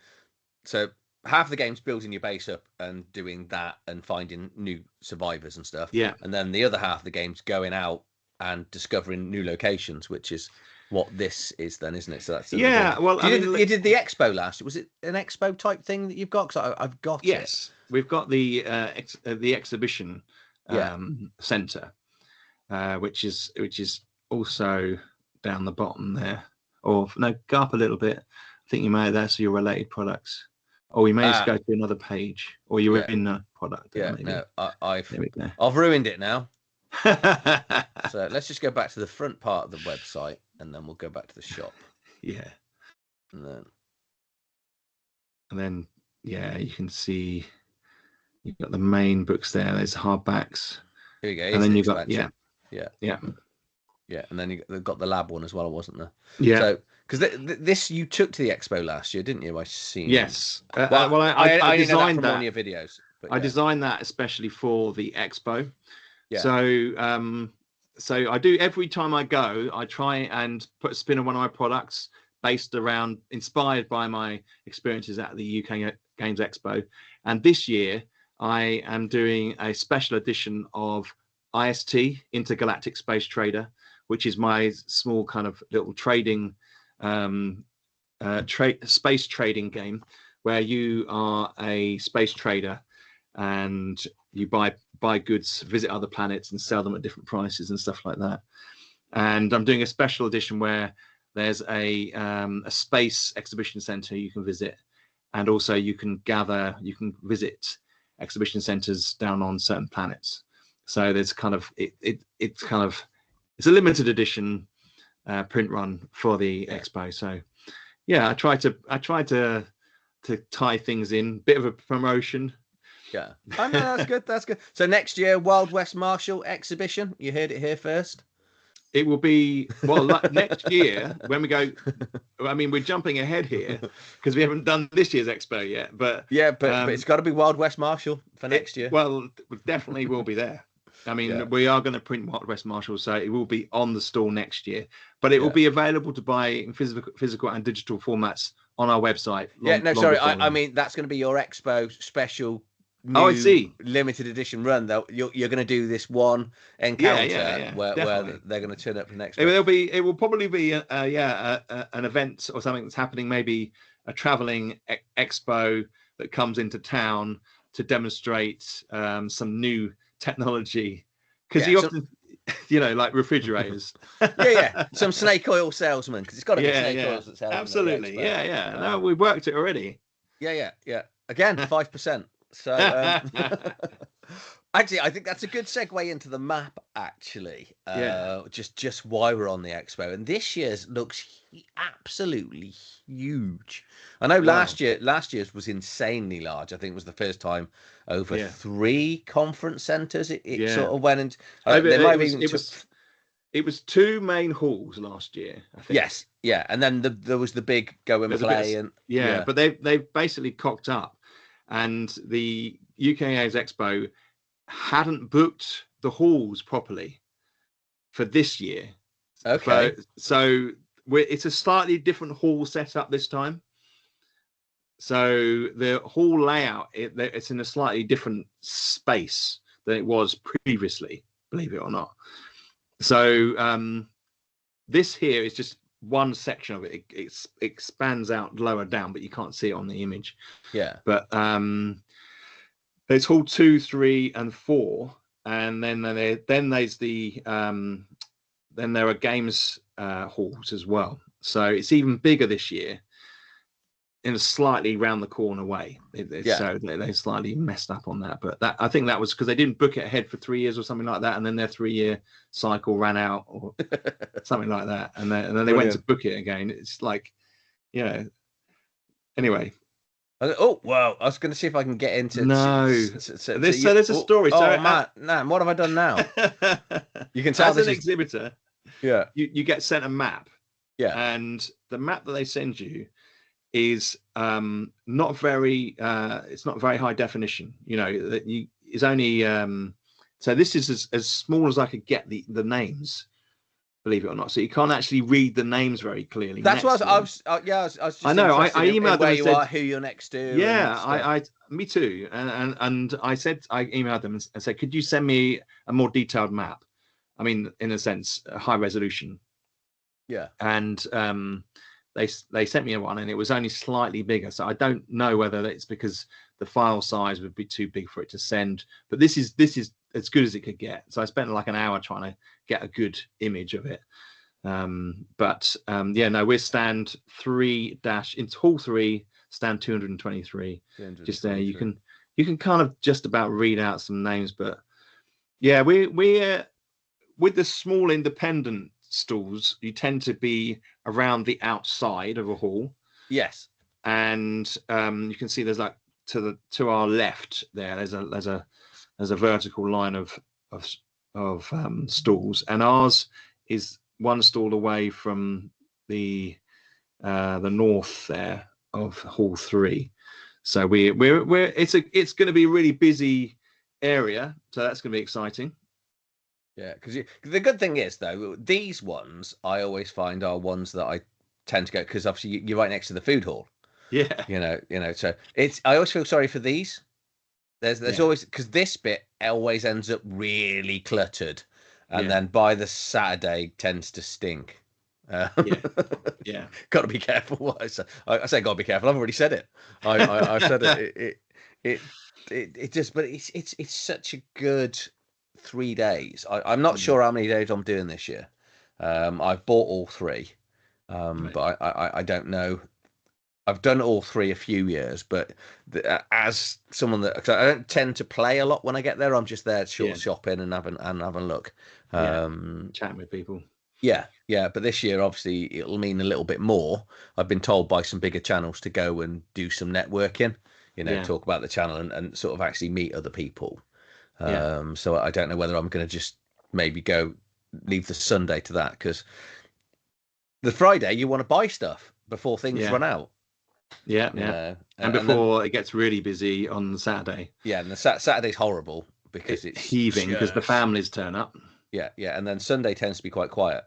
half of the game's building your base up and doing that and finding new survivors and stuff. Yeah, and then the other half of the game's going out and discovering new locations, which is what this is then, isn't it? So that's well, you did the expo last year. Was it an expo type thing that you've got? Because I've got yes, we've got the exhibition center, which is also down the bottom there. Or no, go up a little bit. I think you may have that. So your related products. Or we may just go to another page. Or you're in the product. Yeah, maybe. no, I've ruined it now. So let's just go back to the front part of the website, and then we'll go back to the shop. Yeah. And then you can see you've got the main books there. There's hardbacks. Here we go. And then you've got and then you've got the lab one as well, wasn't there? Yeah. So because this you took to the expo last year, didn't you? I see. Yes. I designed that from one of your videos. I designed that especially for the expo. Yeah. So I do every time I go. I try and put a spin on one of my products inspired by my experiences at the UK Games Expo. And this year I am doing a special edition of IST, Intergalactic Space Trader, which is my small kind of little trading space trading game where you are a space trader and you buy goods, visit other planets and sell them at different prices and stuff like that. And I'm doing a special edition where there's a space exhibition center you can visit, and also you can visit exhibition centers down on certain planets. So there's kind of it's a limited edition print run for the expo. So yeah, I try to tie things in, bit of a promotion. Yeah. Oh, no, that's good. That's good. So next year, Wild West Martial exhibition. You heard it here first. It will be next year when we go. I mean, we're jumping ahead here because we haven't done this year's expo yet. But but it's got to be Wild West Martial for next year. Well, definitely will be there. I mean, we are going to print Wild West Martial, so it will be on the stall next year. But it will be available to buy in physical and digital formats on our website. I mean that's going to be your expo special. I see. Limited edition run though. You're going to do this one encounter where they're going to turn up for next. It will probably be an event or something that's happening, maybe a traveling expo that comes into town to demonstrate some new technology, because you often like refrigerators. Some snake oil salesman, because it's got to be snake oils that sell. Absolutely. No, we've worked it already. Again, 5%. So actually, I think that's a good segue into the map. Actually, just why we're on the expo, and this year's looks absolutely huge. I know last year's was insanely large. I think it was the first time over 3 conference centers. It sort of went into. It was 2 main halls last year, I think. Yes, and then there was the big go and play, but they've basically cocked up. And the UK Games Expo hadn't booked the halls properly for this year. Okay. So it's a slightly different hall setup this time. So the hall layout, it's in a slightly different space than it was previously, believe it or not. So this here is just one section of it. It expands out lower down, but you can't see it on the image. But there's hall 2, 3, and 4, and then there's the then there are games halls as well. So it's even bigger this year in a slightly round the corner way. So they slightly messed up on that, but I think that was because they didn't book it ahead for 3 years or something like that, and then their 3-year cycle ran out or something like that, and then they went to book it again. It's like, anyway. Oh well, I was going to see if I can get into. There's a story. Man, what have I done now? You can tell as an exhibitor. Yeah, you get sent a map. Yeah, and the map that they send you is not very it's not very high definition. You know, that you is only so this is as small as I could get the names, believe it or not. So you can't actually read the names very clearly. That's what I was just I know. I interested in emailed where them you and are, said, who you're next to. yeah, I me too. And I emailed them and said, could you send me a more detailed map? I mean, in a sense, a high resolution. Yeah. And they sent me one, and it was only slightly bigger. So I don't know whether it's because the file size would be too big for it to send. But this is as good as it could get. So I spent like an hour trying to get a good image of it. Yeah, no, we're stand 3 dash in hall 3, stand 223. Just there, you can kind of just about read out some names. But yeah, we're with the small independent stalls, you tend to be around the outside of a hall. Yes. And you can see there's like to our left there, there's a vertical line of stalls, and ours is one stall away from the north there of hall 3. So it's going to be a really busy area, so that's going to be exciting. Yeah, because the good thing is though, these ones I always find are ones that I tend to go, because obviously you're right next to the food hall. Yeah, you know, so I always feel sorry for these. There's always, because this bit always ends up really cluttered, and then by the Saturday tends to stink. Yeah. Got to be careful what I say. I say got to be careful. I've already said it. I've said it. It just, but it's such a good 3 days. I'm not sure how many days I'm doing this year. I've bought all 3, but I don't know. I've done all 3 a few years, but as someone that, 'cause I don't tend to play a lot when I get there. I'm just there shopping and having a look, chatting with people. Yeah. But this year, obviously, it'll mean a little bit more. I've been told by some bigger channels to go and do some networking. Talk about the channel and sort of actually meet other people. So I don't know whether I'm going to just maybe leave the Sunday to that, because the Friday you want to buy stuff before things run out. Yeah. And before it gets really busy on Saturday. Yeah, and the Saturday's horrible because it's heaving because the families turn up. Yeah, and then Sunday tends to be quite quiet.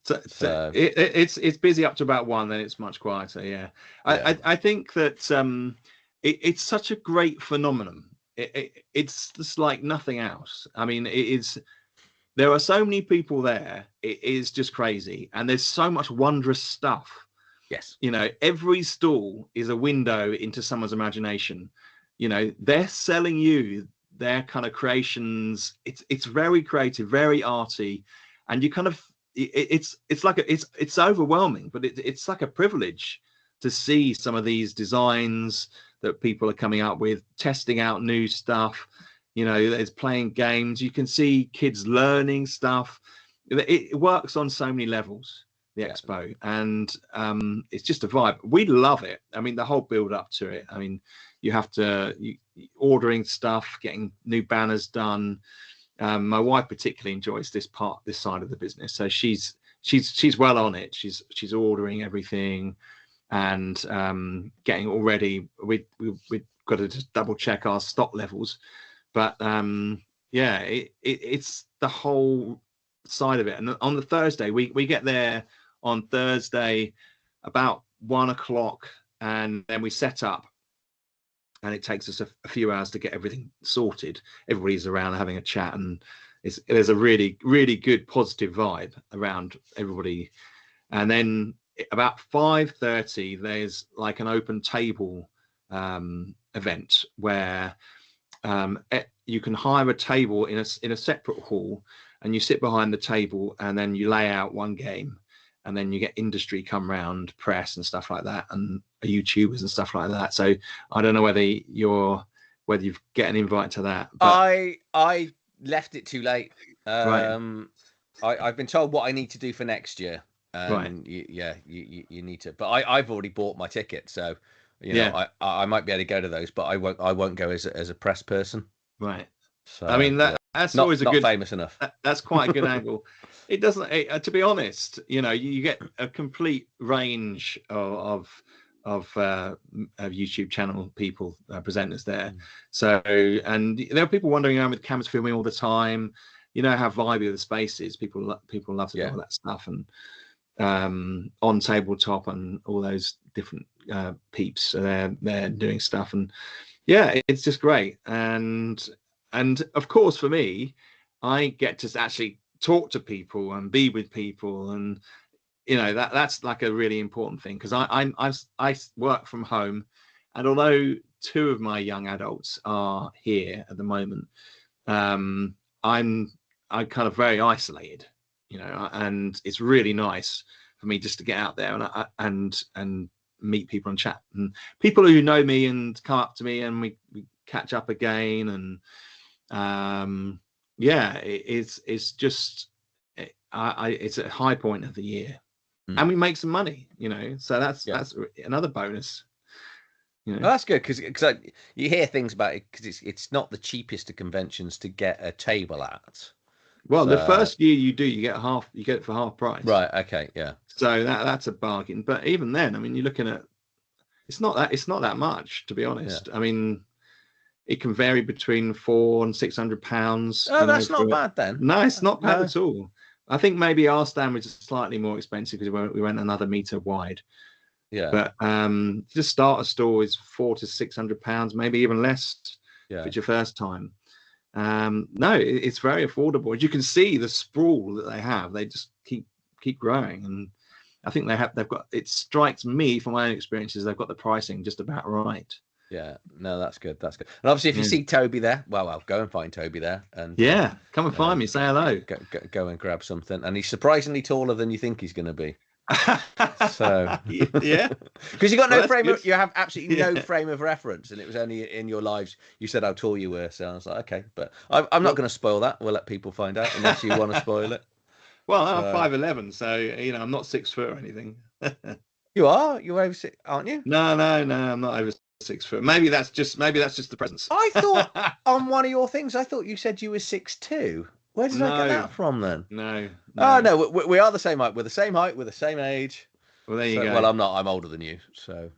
So it's busy up to about 1, then it's much quieter. Yeah, I think that it's such a great phenomenon. It's just like nothing else. I mean, there are so many people there. It is just crazy, and there's so much wondrous stuff. Yes. Every stall is a window into someone's imagination. They're selling you their kind of creations. It's very creative, very arty, and you kind of it's like it's overwhelming, but it's like a privilege to see some of these designs that people are coming up with, testing out new stuff. There's playing games. You can see kids learning stuff. It works on so many levels, the expo, and it's just a vibe. We love it. I mean, the whole build up to it. I mean, you have to ordering stuff, getting new banners done. My wife particularly enjoys this side of the business, so she's well on it. She's ordering everything and getting all ready. We've got to just double check our stock levels, but it's the whole side of it. And on the Thursday, we get there on Thursday about 1 o'clock, and then we set up, and it takes us a few hours to get everything sorted. Everybody's around having a chat, and there's a really, really good positive vibe around everybody. And then about 5:30, there's like an open table event where you can hire a table in a separate hall, and you sit behind the table, and then you lay out one game, and then you get industry come round, press and stuff like that, and YouTubers and stuff like that. So I don't know whether you've get an invite to that. But I left it too late. Right. I've been told what I need to do for next year. Right. You need to. But I've already bought my ticket, so I might be able to go to those, but I won't go as a press person. Right. So I mean that's not, always not good, famous enough. That's quite a good angle. It doesn't, to be honest, you get a complete range of YouTube channel people, presenters there. So, and there are people wandering around with cameras filming all the time. You know how vibey the space is. People love to do all that stuff, and on tabletop and all those different peeps are they're doing stuff, and yeah, it's just great. And of course, for me, I get to actually talk to people and be with people, and you know that's like a really important thing, because I work from home, and although 2 of my young adults are here at the moment, I'm kind of very isolated, you know, and it's really nice for me just to get out there and meet people and chat, and people who know me and come up to me, and we catch up again, and yeah, it's just it's a high point of the year. And we make some money, you know, so that's another bonus. You know? Well, that's good, because you hear things about it, because it's not the cheapest of conventions to get a table at. Well, so, the first year you get it for half price. Right. Okay. Yeah. So that's a bargain. But even then, I mean, you're looking at it's not that much, to be honest. Yeah. I mean, it can vary between £400 and £600. Oh, that's not bad then. No, it's not bad at all. I think maybe our stand was slightly more expensive because we went another meter wide. Yeah. But just start a store is £400 to £600, maybe even less if it's your first time. No, it's very affordable. As you can see, the sprawl that they have, they just keep growing, and I think they've got. It strikes me from my own experiences, they've got the pricing just about right. Yeah, no, that's good. That's good. And obviously, if you see Toby there, well, go and find Toby there, and come and find me, say hello, go and grab something. And he's surprisingly taller than you think he's going to be. So yeah, because you got no frame of, you have absolutely no frame of reference, and it was only in your lives you said how tall you were. So I was like, okay, but I'm not going to spoil that. We'll let people find out unless you want to spoil it. Well, I'm 5'11", so you know I'm not 6 foot or anything. You are? You're over 6, aren't you? No, I'm not over 6 foot. Maybe that's just the presence. I thought on one of your things, I thought you said you were 6'2". Where did I get that from then? No. Oh no, we are the same height. We're the same height. We're the same age. Well, there you go. Well, I'm not. I'm older than you, so.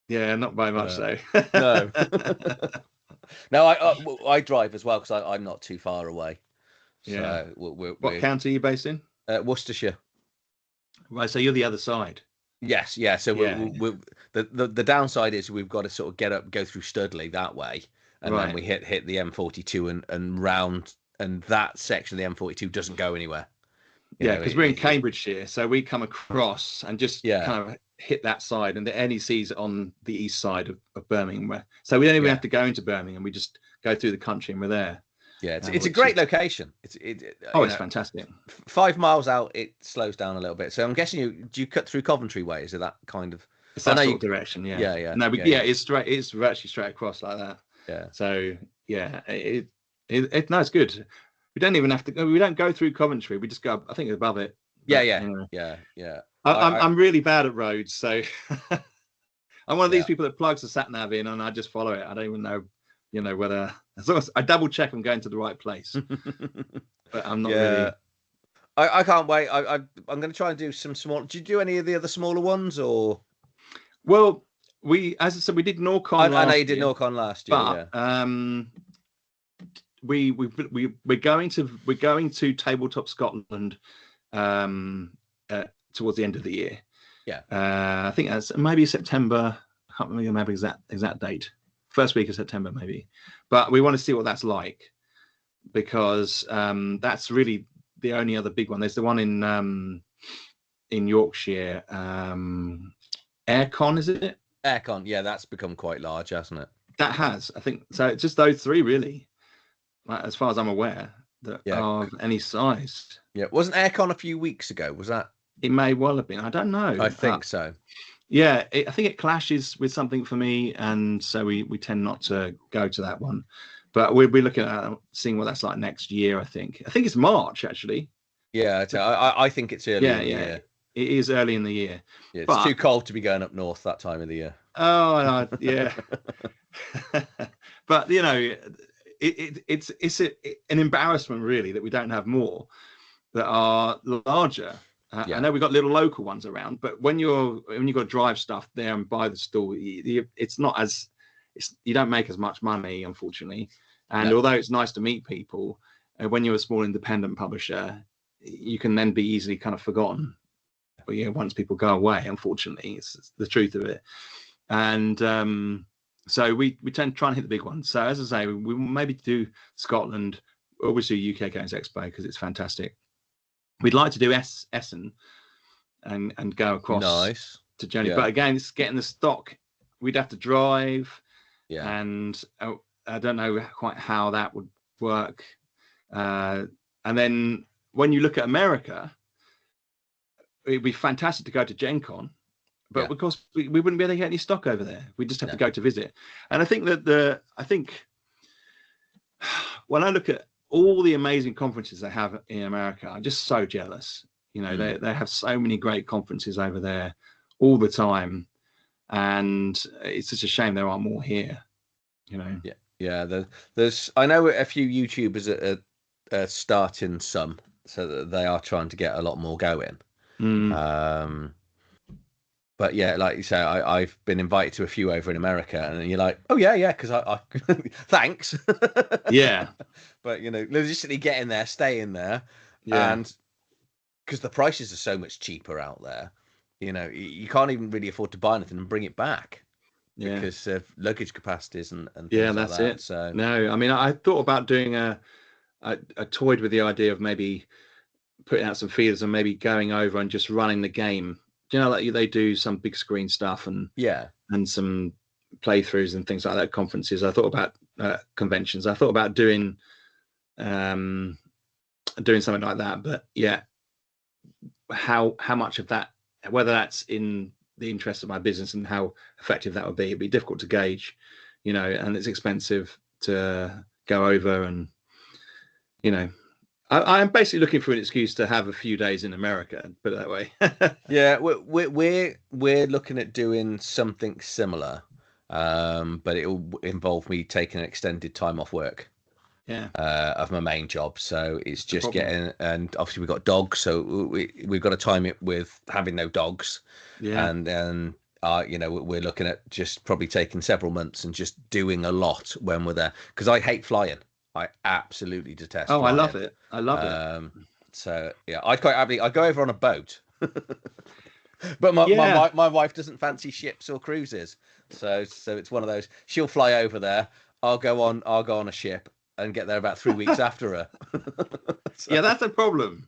Yeah, not by much so. No. No, I drive as well because I'm not too far away. Yeah. So what county are you based in? Worcestershire. Right, so you're the other side. Yes, yeah. So the downside is we've got to sort of go through Studley that way, and then we hit the M42 and round, and that section of the M42 doesn't go anywhere. Yeah, because we're in Cambridgeshire, so we come across and just kind of hit that side, and the NEC's on the east side of Birmingham. So we don't even have to go into Birmingham. We just go through the country and we're there. Yeah, it's a great location. It's fantastic. 5 miles out, it slows down a little bit. So I'm guessing do you cut through Coventry way? Is it that kind of? It's that sort of direction. Yeah. Yeah. No, it's straight. It's actually straight across like that. Yeah. So yeah, it's good. We don't even have to. We don't go through Coventry. We just go. I think above it. But, yeah. I'm really bad at roads, so I'm one of these people that plugs the sat nav in and I just follow it. I don't even know, whether as long as I double check I'm going to the right place. But I'm not really. I can't wait. I'm going to try and do some small. Did you do any of the other smaller ones or? Well, as I said, we did Norcon. I know you did Norcon last year. But, we're going to Tabletop Scotland towards the end of the year. Yeah. I think that's maybe September. I can't remember exact date. First week of September maybe. But we want to see what that's like, because that's really the only other big one. There's the one in Yorkshire. Aircon, is it? Aircon, yeah, that's become quite large, hasn't it? That has, I think. So it's just those 3 really. As far as I'm aware, that are of any size. Yeah, wasn't Aircon a few weeks ago? Was that? It may well have been. I don't know. I think so. Yeah, I think it clashes with something for me, and so we tend not to go to that one. But we'll be looking at seeing what that's like next year. I think it's March actually. Yeah, I think it's early. Yeah. It is early in the year. Yeah, it's too cold to be going up north that time of the year. Oh, no, yeah. But it's an embarrassment really that we don't have more that are larger I know we've got little local ones around, but when you've got to drive stuff there and buy the stall, it's not as you don't make as much money, unfortunately. And although it's nice to meet people, when you're a small independent publisher, you can then be easily kind of forgotten. But once people go away, unfortunately, it's the truth of it. And so we tend to try and hit the big ones. So as I say, we maybe do Scotland, obviously UK Games Expo because it's fantastic. We'd like to do Essen and go across to Germany, but again, it's getting the stock. We'd have to drive, and I don't know quite how that would work. And then when you look at America, it'd be fantastic to go to Gen Con, but of course we wouldn't be able to get any stock over there. We just have to go to visit. And I think that when I look at all the amazing conferences they have in America, I'm just so jealous. They have so many great conferences over there all the time, and it's such a shame there aren't more here. There's I know a few YouTubers are starting some, so that they are trying to get a lot more going. But like you say, I've been invited to a few over in America, and you're like, oh yeah, because I thanks. But logistically getting there, staying there, and because the prices are so much cheaper out there, you can't even really afford to buy anything and bring it back because of luggage capacities and things that's like that. it. So no, I mean, I thought about doing I toyed with the idea of maybe putting out some feeders and maybe going over and just running the game. Like they do some big screen stuff and some playthroughs and things like that at conferences. I thought about conventions. I thought about doing something like that, but how much of that, whether that's in the interest of my business and how effective that would be, it'd be difficult to gauge, and it's expensive to go over, and I'm basically looking for an excuse to have a few days in America, put it that way. We're looking at doing something similar, but it'll involve me taking an extended time off work. Of my main job, so it's just getting, and obviously we've got dogs, so we've got to time it with having no dogs. And then we're looking at just probably taking several months and just doing a lot when we're there, because I hate flying. I absolutely detest flying. I love it. it. So I'd quite happily I'd go over on a boat. But my wife doesn't fancy ships or cruises, so it's one of those. She'll fly over there, I'll go on a ship and get there about 3 weeks after her. That's a problem.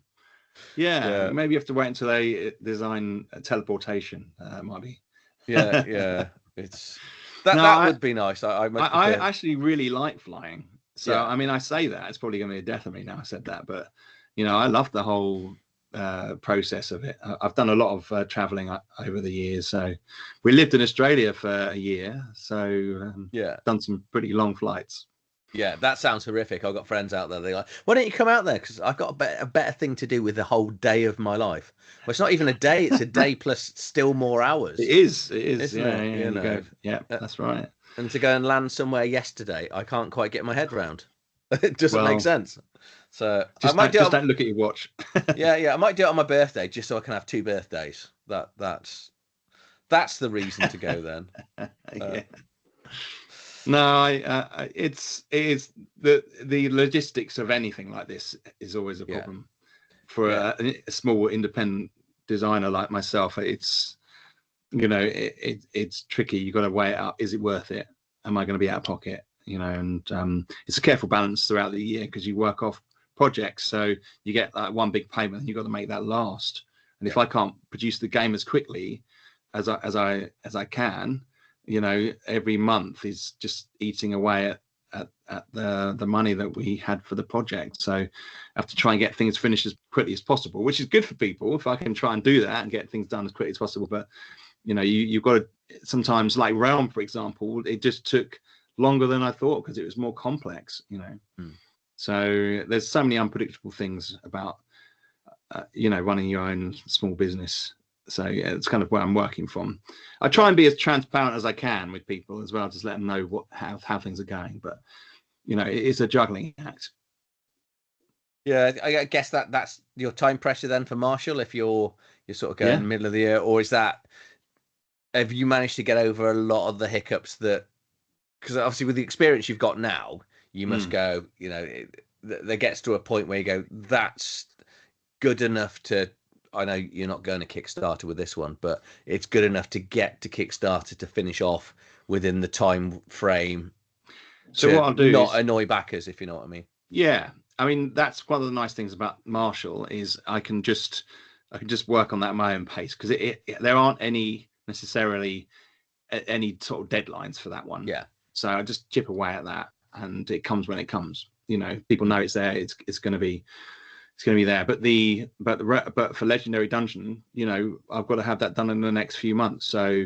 Maybe you have to wait until they design a teleportation. Might be. It's that would be nice. I actually really like flying. So I mean, I say that it's probably going to be a death of me now I said that, but I love the whole process of it. I've done a lot of traveling over the years. So we lived in Australia for a year, so done some pretty long flights. That sounds horrific. I've got friends out there. They're like, why don't you come out there? Because I've got a better thing to do with the whole day of my life. Well, it's not even a day. It's a day plus still more hours. It is. That's right. And to go and land somewhere yesterday, I can't quite get my head around. It doesn't make sense. So don't look at your watch. I might do it on my birthday just so I can have 2 birthdays. That's the reason to go then. No, it's the logistics of anything like this is always a problem for a small independent designer like myself. It's it's tricky. You've got to weigh it up. Is it worth it? Am I going to be out of pocket? And it's a careful balance throughout the year because you work off projects, so you get like one big payment and you've got to make that last. And if I can't produce the game as quickly as I can, every month is just eating away at the money that we had for the project. So I have to try and get things finished as quickly as possible, which is good for people if I can try and do that and get things done as quickly as possible. But you've got to sometimes, like Realm, for example, it just took longer than I thought because it was more complex. So there's so many unpredictable things about running your own small business. So it's kind of where I'm working from. I try and be as transparent as I can with people as well, just let them know how things are going. But it is a juggling act. Yeah, I guess that's your time pressure then for Marshall, if you're sort of going Yeah. middle of the year, or is that, have you managed to get over a lot of the hiccups that, because obviously with the experience you've got now, you must go, there gets to a point where you go, that's good enough to, I know you're not going to Kickstarter with this one, but it's good enough to get to Kickstarter to finish off within the time frame, So to what I'll do not is, annoy backers, if you know what I mean. yeah, I mean, that's one of the nice things about Marshall is I can just work on that at my own pace, because there aren't any necessarily any sort of deadlines for that one. Yeah. So I just chip away at that, and it comes when it comes. People know it's there. It's going to be there. But for Legendary Dungeon, I've got to have that done in the next few months. So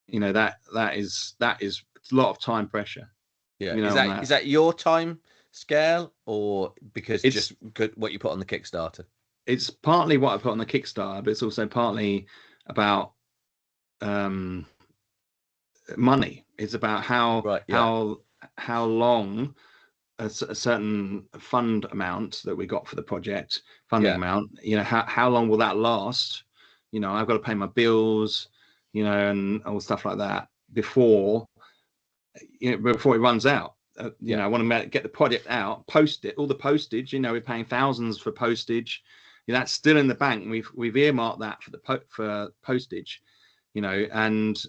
that is a lot of time pressure. Yeah. Is that your time scale, or because it's just good what you put on the Kickstarter? It's partly what I put on the Kickstarter, but it's also partly about money. It's about how long a certain fund amount that we got for the project, funding amount, how long will that last? I've got to pay my bills, and all stuff like that before it runs out. I want to get the project out, post it, all the postage. We're paying thousands for postage. That's still in the bank. We've earmarked that for postage. And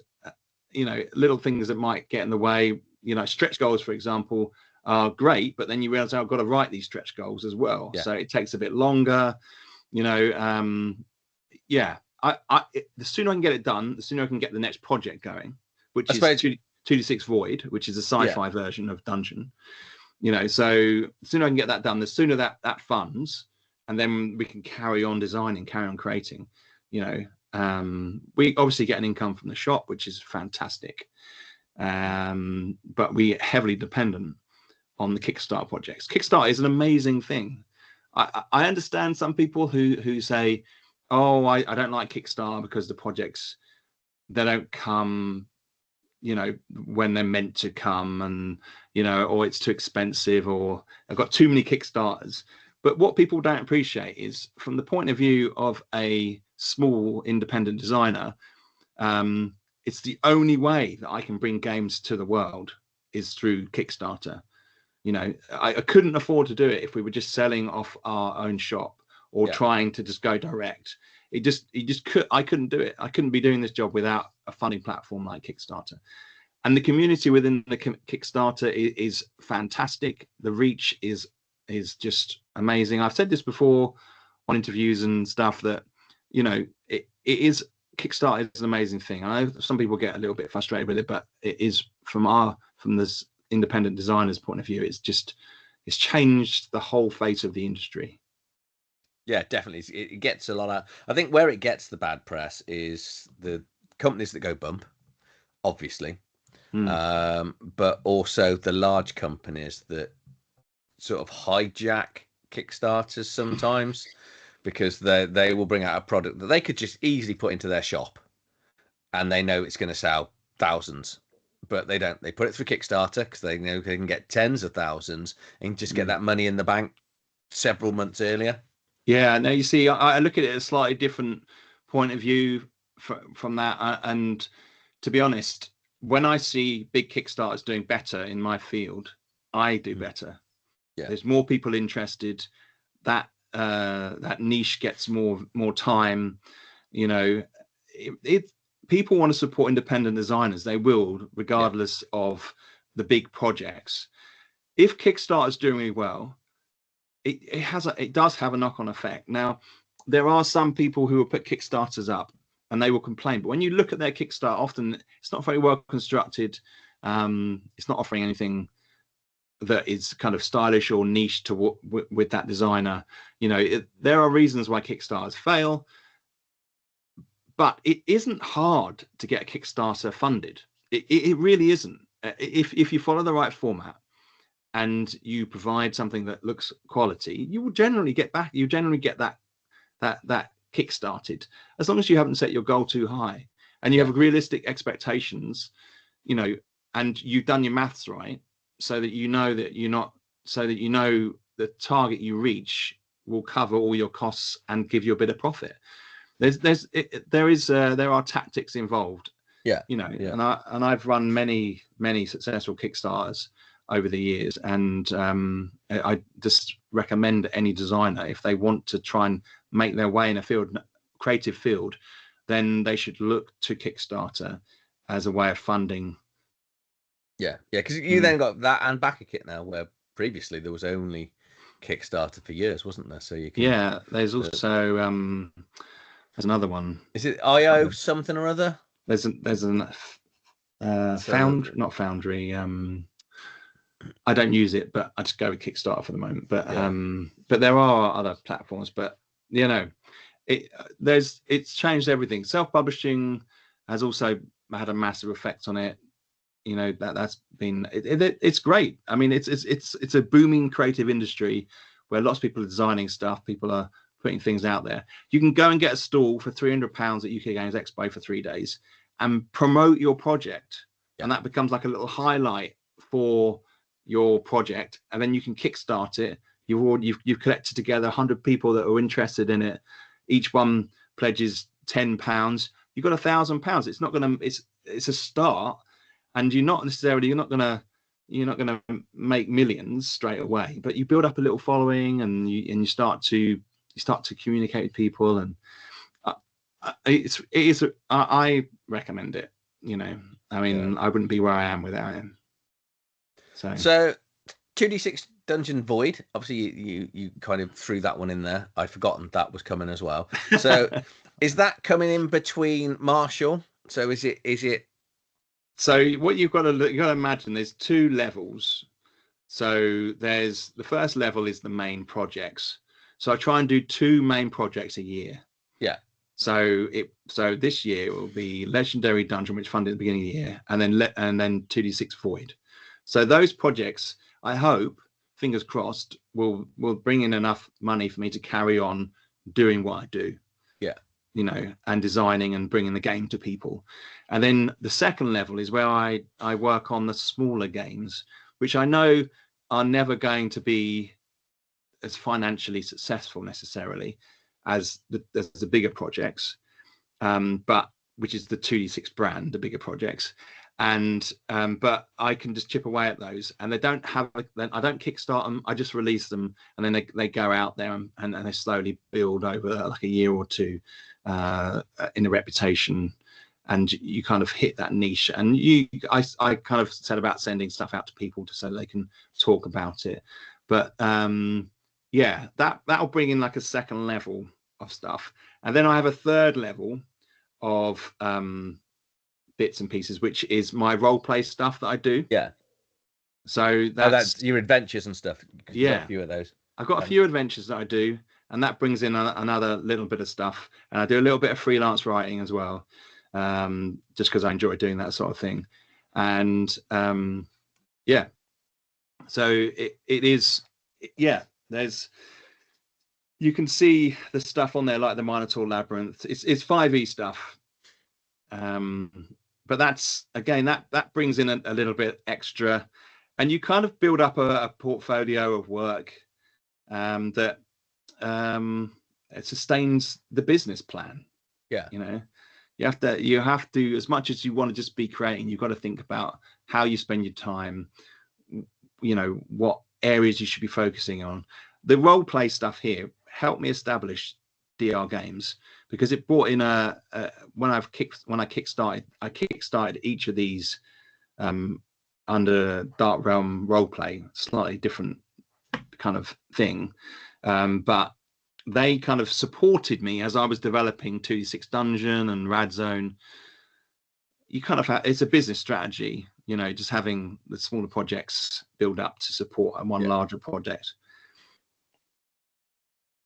little things that might get in the way. Stretch goals, for example, are great, but then you realize I've got to write these stretch goals as well. So it takes a bit longer. The sooner I can get it done, the sooner I can get the next project going, which is 2d6 Void, which is a sci-fi version of Dungeon. So the sooner I can get that done, the sooner that funds, and then we can carry on designing, carry on creating. We obviously get an income from the shop, which is fantastic, but we heavily dependent on the Kickstarter projects. Kickstarter is an amazing thing. I understand some people who say, oh, I don't like Kickstarter because the projects, they don't come when they're meant to come, and or it's too expensive, or I've got too many Kickstarters. But what people don't appreciate is, from the point of view of a small independent designer, it's the only way that I can bring games to the world is through Kickstarter. I couldn't afford to do it if we were just selling off our own shop or trying to just go direct. I couldn't do it. I couldn't be doing this job without a funding platform like Kickstarter. And the community within the Kickstarter is fantastic. The reach is just amazing. I've said this before on interviews and stuff, that it is, Kickstarter is an amazing thing. I know some people get a little bit frustrated with it, but it is, from this independent designer's point of view, it's changed the whole face of the industry. Yeah, definitely. It gets a lot of, I think where it gets the bad press is the companies that go bump, obviously, but also the large companies that sort of hijack Kickstarters sometimes, because they will bring out a product that they could just easily put into their shop, and they know it's going to sell thousands, but they don't. They put it through Kickstarter because they know they can get tens of thousands and just get that money in the bank several months earlier. Yeah, now you see, I look at it a slightly different point of view from that. And to be honest, when I see big Kickstarters doing better in my field, I do better. Yeah, there's more people interested. That niche gets more time. If people want to support independent designers, they will, regardless of the big projects. If Kickstarter is doing really well, it does have a knock-on effect. Now, there are some people who will put Kickstarters up and they will complain, but when you look at their Kickstarter, often it's not very well constructed. It's not offering anything that is kind of stylish or niche to with that designer. There are reasons why Kickstarters fail, but it isn't hard to get a Kickstarter funded. It really isn't. If you follow the right format and you provide something that looks quality, you will generally get back. You generally get that kick-started, as long as you haven't set your goal too high and you have realistic expectations, and you've done your maths right, so that the target you reach will cover all your costs and give you a bit of profit. There are tactics involved. Yeah, and I've run many successful Kickstarters over the years, and I just recommend any designer, if they want to try and make their way in a creative field, then they should look to Kickstarter as a way of funding. Yeah, because you then got that and BackerKit now, where previously there was only Kickstarter for years, wasn't there? So you can. There's also there's another one. Is it IO something or other? There's an not Foundry. I don't use it, but I just go with Kickstarter for the moment. But there are other platforms. But it's changed everything. Self-publishing has also had a massive effect on it. That's been it's great. I mean, it's a booming creative industry where lots of people are designing stuff. People are putting things out there. You can go and get a stall for £300 at UK Games Expo for 3 days and promote your project, and that becomes like a little highlight for your project. And then you can kickstart it. You've collected together 100 people that are interested in it. Each one pledges £10. You've got £1,000. It's not gonna. It's a start, and you're not gonna make millions straight away. But you build up a little following, and you start to communicate with people, and I recommend it. I mean, I wouldn't be where I am without him. So 2d6 Dungeon Void, obviously you kind of threw that one in there. I'd forgotten that was coming as well. So is that coming in between Marshall? So is it so what you got to imagine, there's 2 levels. So there's the first level is the main projects. So I try and do 2 main projects a year. Yeah. So this year it will be Legendary Dungeon, which funded at the beginning of the year, and then 2d6 Void. So those projects, I hope, fingers crossed, will bring in enough money for me to carry on doing what I do. Yeah. And designing and bringing the game to people. And then the second level is where I work on the smaller games, which I know are never going to be as financially successful necessarily as the bigger projects, but which is the 2d6 brand, the bigger projects. And but I can just chip away at those, and I don't kickstart them. I just release them, and then they go out there and they slowly build over like a year or two in a reputation, and you kind of hit that niche. And I kind of said about sending stuff out to people so they can talk about it. But that'll bring in like a second level of stuff, and then I have a third level of bits and pieces, which is my role play stuff that I do. Yeah. So that's your adventures and stuff. Yeah. A few of those. I've got a few adventures that I do, and that brings in another little bit of stuff. And I do a little bit of freelance writing as well, just because I enjoy doing that sort of thing. And so it is. There's. You can see the stuff on there, like the Minotaur Labyrinth. It's 5e stuff. But that's, again, that brings in a little bit extra, and you kind of build up a portfolio of work that it sustains the business plan. Yeah. You have to, as much as you want to just be creating, you've got to think about how you spend your time, what areas you should be focusing on. The role play stuff here helped me establish DR Games, because it brought in when I kickstarted each of these under Dark Realm Roleplay, slightly different kind of thing, but they kind of supported me as I was developing 2d6 Dungeon and Rad Zone. You kind of it's a business strategy, just having the smaller projects build up to support one larger project.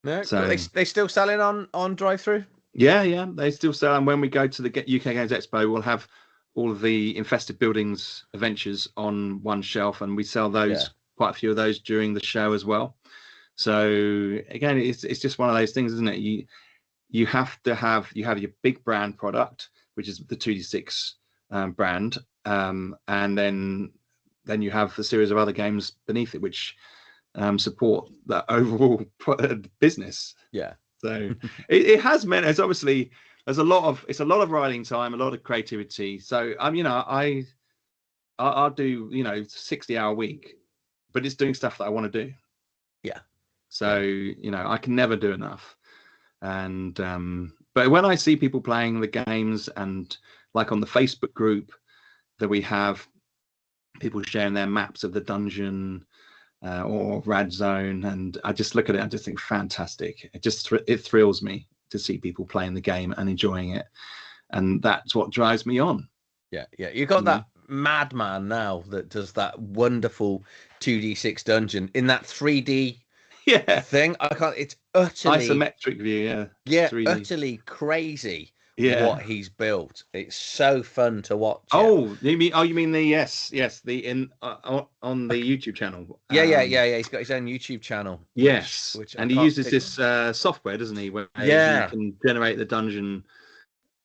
No, so they still selling on drive-through? Yeah, they still sell. And when we go to the UK Games Expo, we'll have all of the Infested Buildings adventures on one shelf, and we sell those, quite a few of those during the show as well. So again, it's just one of those things, isn't it? You have your big brand product, which is the 2d6 brand, and then you have a series of other games beneath it, which support that overall business. Yeah. So it has meant it's obviously it's a lot of writing time, a lot of creativity. So I'll do 60-hour week, but it's doing stuff that I want to do. Yeah. So I can never do enough. And but when I see people playing the games, and like on the Facebook group that we have, people sharing their maps of the dungeon or Rad Zone, and I just look at it, I just think fantastic. It thrills me to see people playing the game and enjoying it, and that's what drives me on. Yeah, you got that madman now that does that wonderful 2d6 dungeon in that 3D thing. I can't. It's utterly isometric view. Yeah, 3D. Utterly crazy. What he's built. It's so fun to watch. Oh, you mean the yes, the on the YouTube channel. Yeah. He's got his own YouTube channel. Yes, and he uses this software, doesn't he? Where you can generate the dungeon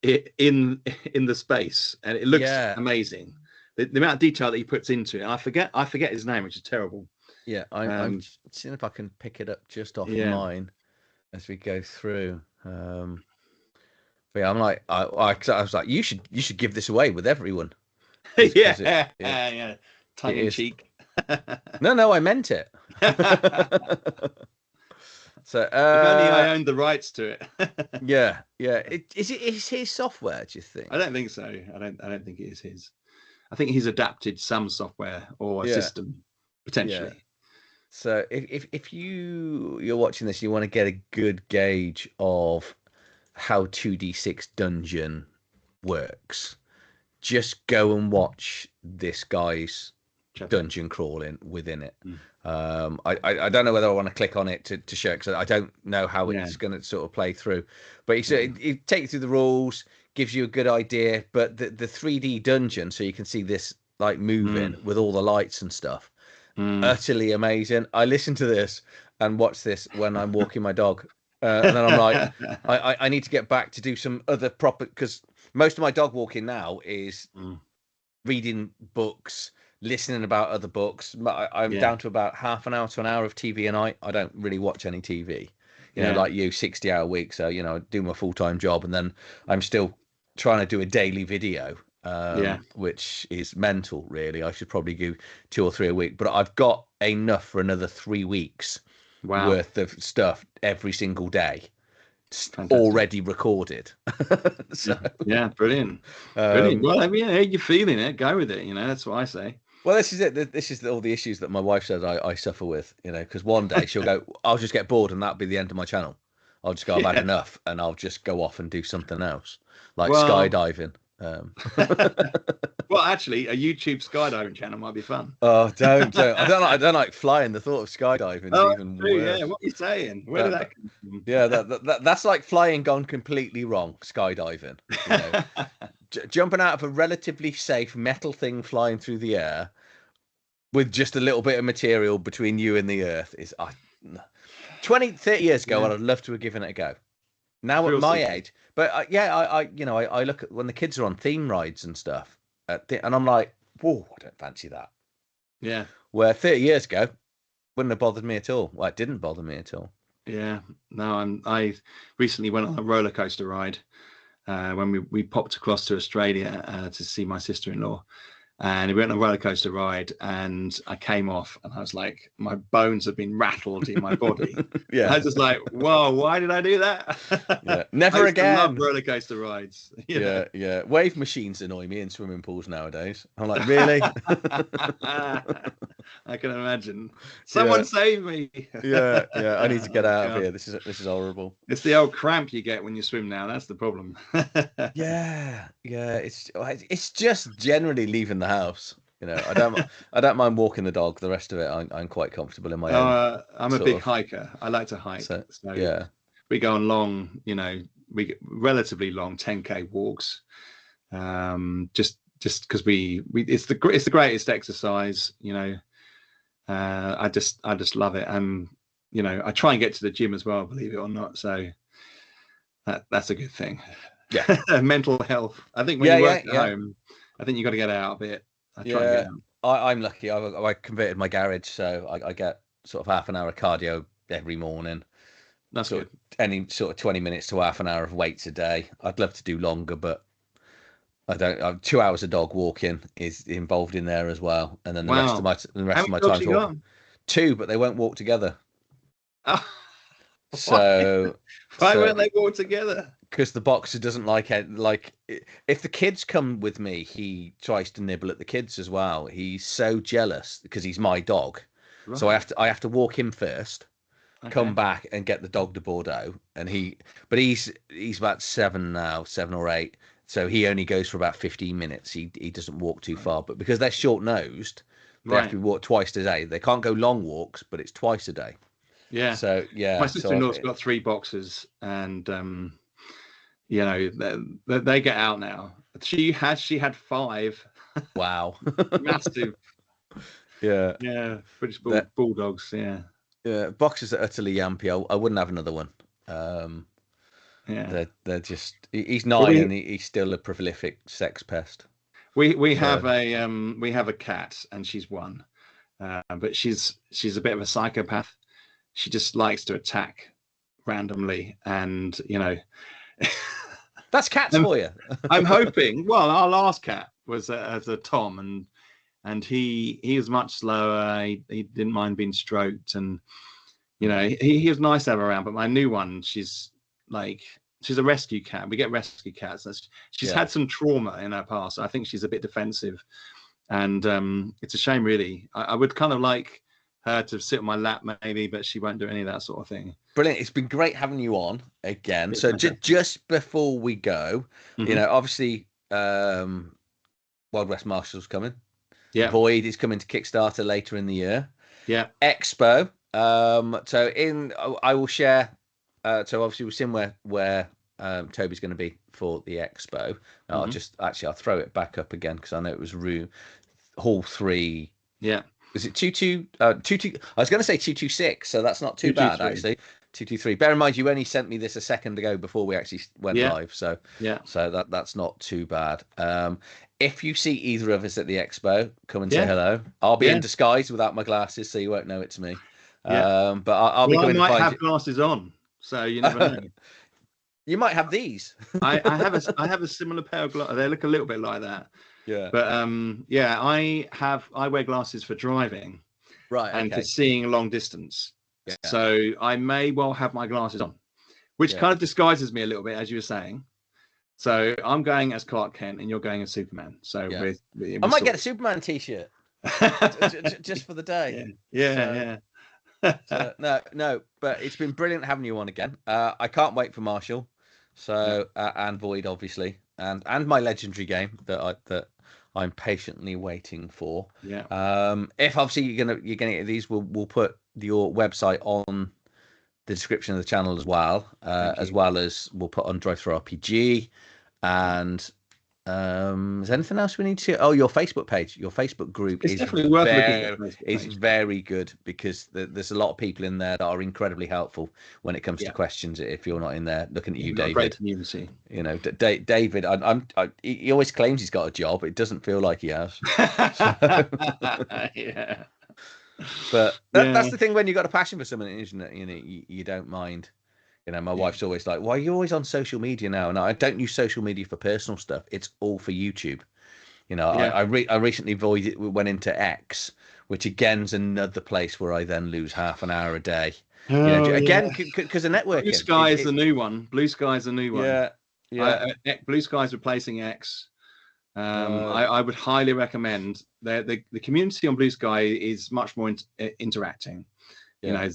in the space, and it looks amazing. The amount of detail that he puts into it. And I forget his name, which is terrible. Yeah, I'm seeing if I can pick it up just off mine as we go through. But yeah, I'm like, I was like, you should give this away with everyone. Yeah, tongue in cheek. No, I meant it. So if only I owned the rights to it. yeah. Is his software? Do you think? I don't think so. I don't think it is his. I think he's adapted some software or a system potentially. Yeah. So if you're watching this, you want to get a good gauge of how 2d6 dungeon works, just go and watch this guy's dungeon crawling within it. I don't know whether I want to click on it to show it, because I don't know how it's going to sort of play through, but he takes you through the rules, gives you a good idea, but the 3D dungeon, so you can see this like moving with all the lights and stuff, utterly amazing. I listen to this and watch this when I'm walking my dog. And then I'm like, I need to get back to do some other proper, because most of my dog walking now is reading books, listening about other books. I'm down to about half an hour to an hour of TV a night. I don't really watch any TV, you know, like you, 60-hour week. So, I do my full-time job, and then I'm still trying to do a daily video, which is mental, really. I should probably do 2 or 3 a week, but I've got enough for another 3 weeks. Worth of stuff every single day. Fantastic. Already recorded. So brilliant. Well, I mean, you're feeling it, go with it, that's what I say. Well, this is it. This is all the issues that my wife says I suffer with, because one day she'll go, I'll just get bored and that'll be the end of my channel. I'll just go, I've had enough, and I'll just go off and do something else, like skydiving. Well, actually, a YouTube skydiving channel might be fun. Oh, don't! I don't like flying. The thought of skydiving is even worse. Yeah, what are you saying? Where did that come from? Yeah, that's like flying gone completely wrong. Skydiving, jumping out of a relatively safe metal thing flying through the air with just a little bit of material between you and the earth is 20-30 years ago. I'd love to have given it a go. Now at my age, but I look at when the kids are on theme rides and stuff, and I'm like, whoa, I don't fancy that. Yeah. Where 30 years ago, wouldn't have bothered me at all. Well, it didn't bother me at all. Yeah. No, I recently went on a roller coaster ride when we popped across to Australia to see my sister-in-law. And we went on a roller coaster ride, and I came off, and I was like, my bones have been rattled in my body. I was just like, whoa, why did I do that? Never again. I love roller coaster rides. Yeah. Wave machines annoy me in swimming pools nowadays. I'm like, really? I can imagine. Someone save me. Yeah. I need to get out of here. This is horrible. It's the old cramp you get when you swim now. That's the problem. Yeah. It's just generally leaving the house. I don't mind walking the dog. The rest of it, I'm quite comfortable in my own. I'm a big hiker. I like to hike. So we go on long, we relatively long 10K walks. Just because it's the greatest exercise. I just love it. And I try and get to the gym as well, believe it or not. So that's a good thing. Yeah. Mental health. I think when you work at home, I think you got to get out a bit. I try and get out. I'm lucky. I converted my garage, so I get sort of half an hour of cardio every morning. That's good. Any sort of 20 minutes to half an hour of weights a day. I'd love to do longer, but I don't. 2 hours of dog walking is involved in there as well, and then the rest of my time's walking. 2, but they won't walk together. Oh, so why won't they walk together? Because the boxer doesn't like if the kids come with me, he tries to nibble at the kids as well. He's so jealous because he's my dog, right. So I have to walk him first, come back and get the dog to Bordeaux, and he's about 7 now, 7 or 8. So he only goes for about 15 minutes. He doesn't walk too far, but because they're short-nosed, they have to walk twice a day. They can't go long walks, but it's twice a day. Yeah. So yeah, my sister-in-law's got 3 boxers, and you know, they get out now. She had 5. Wow. Massive. Yeah. British bulldogs. Yeah. Boxers are utterly yampy. I wouldn't have another one. Yeah. They're just. He's 9 and he's still a prolific sex pest. We have a cat, and she's 1, but she's a bit of a psychopath. She just likes to attack randomly, and you know. That's cats for you. I'm hoping. Well, our last cat was as a Tom, and he was much slower. He didn't mind being stroked, and you know he was nice to have around. But my new one, she's a rescue cat. We get rescue cats. She's had some trauma in her past. I think she's a bit defensive, and it's a shame, really. I would kind of like her to sit on my lap maybe, but she won't do any of that sort of thing. Brilliant. It's been great having you on again. So just before we go, you know, obviously Wild West Marshal's coming. Yeah. Void is coming to Kickstarter later in the year. Yeah. Expo. I will share. So obviously we've seen where Toby's going to be for the expo. I'll throw it back up again because I know it was Hall 3. Yeah. Is it 22? I was going to say 226, so that's not too bad actually. 223. Bear in mind, you only sent me this a second ago before we actually went live, so that's not too bad. If you see either of us at the expo, come and say hello. I'll be in disguise without my glasses, so you won't know it's me. But I'll be coming. I might have glasses on, so you never know. You might have these. I have a similar pair of glasses. They look a little bit like that. Yeah. But I wear glasses for driving, right, and for seeing long distance. Yeah. So I may well have my glasses on, which kind of disguises me a little bit, as you were saying. So I'm going as Clark Kent, and you're going as Superman. So I might get a Superman T-shirt just for the day. Yeah. No, but it's been brilliant having you on again. I can't wait for Marshall, and Void obviously, and my legendary game that I'm patiently waiting for. Yeah. If obviously you're gonna get these, we'll put your website on the description of the channel as well, as we'll put on Drive Through RPG, and is there anything else we need to? Oh, your Facebook page, your Facebook group is definitely worth looking at. It's very good because there's a lot of people in there that are incredibly helpful when it comes to questions. If you're not in there, looking at you, David. Great community. You know, David. He always claims he's got a job. It doesn't feel like he has. Yeah. But that's the thing when you've got a passion for something, isn't it? You know, you don't mind. You know, my wife's always like, "Why are you always on social media now?" And I don't use social media for personal stuff. It's all for YouTube. You know, I recently went into X, which again's another place where I then lose half an hour a day. Because of networking. Blue Sky is the new one. Blue Sky is the new one. Yeah. Blue Sky is replacing X. I would highly recommend the community on Blue Sky is much more interacting. You know,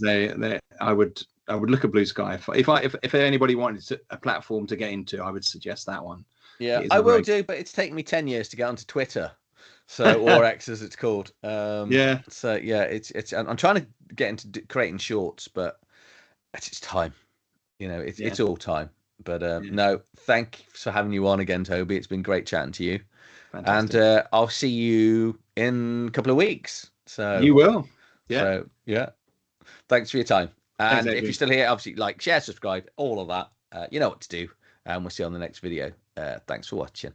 I would look at Blue Sky if anybody wanted a platform to get into. I would suggest that one. Yeah, I will do, but it's taken me 10 years to get onto Twitter, or X as it's called. So it's I'm trying to get into creating shorts, but it's time. You know, it's all time. But no, thanks for having you on again, Toby. It's been great chatting to you. Fantastic. And I'll see you in a couple of weeks. So you will. Yeah. So thanks for your time. And if you're still here, obviously like, share, subscribe, all of that. You know what to do. And we'll see you on the next video. Thanks for watching.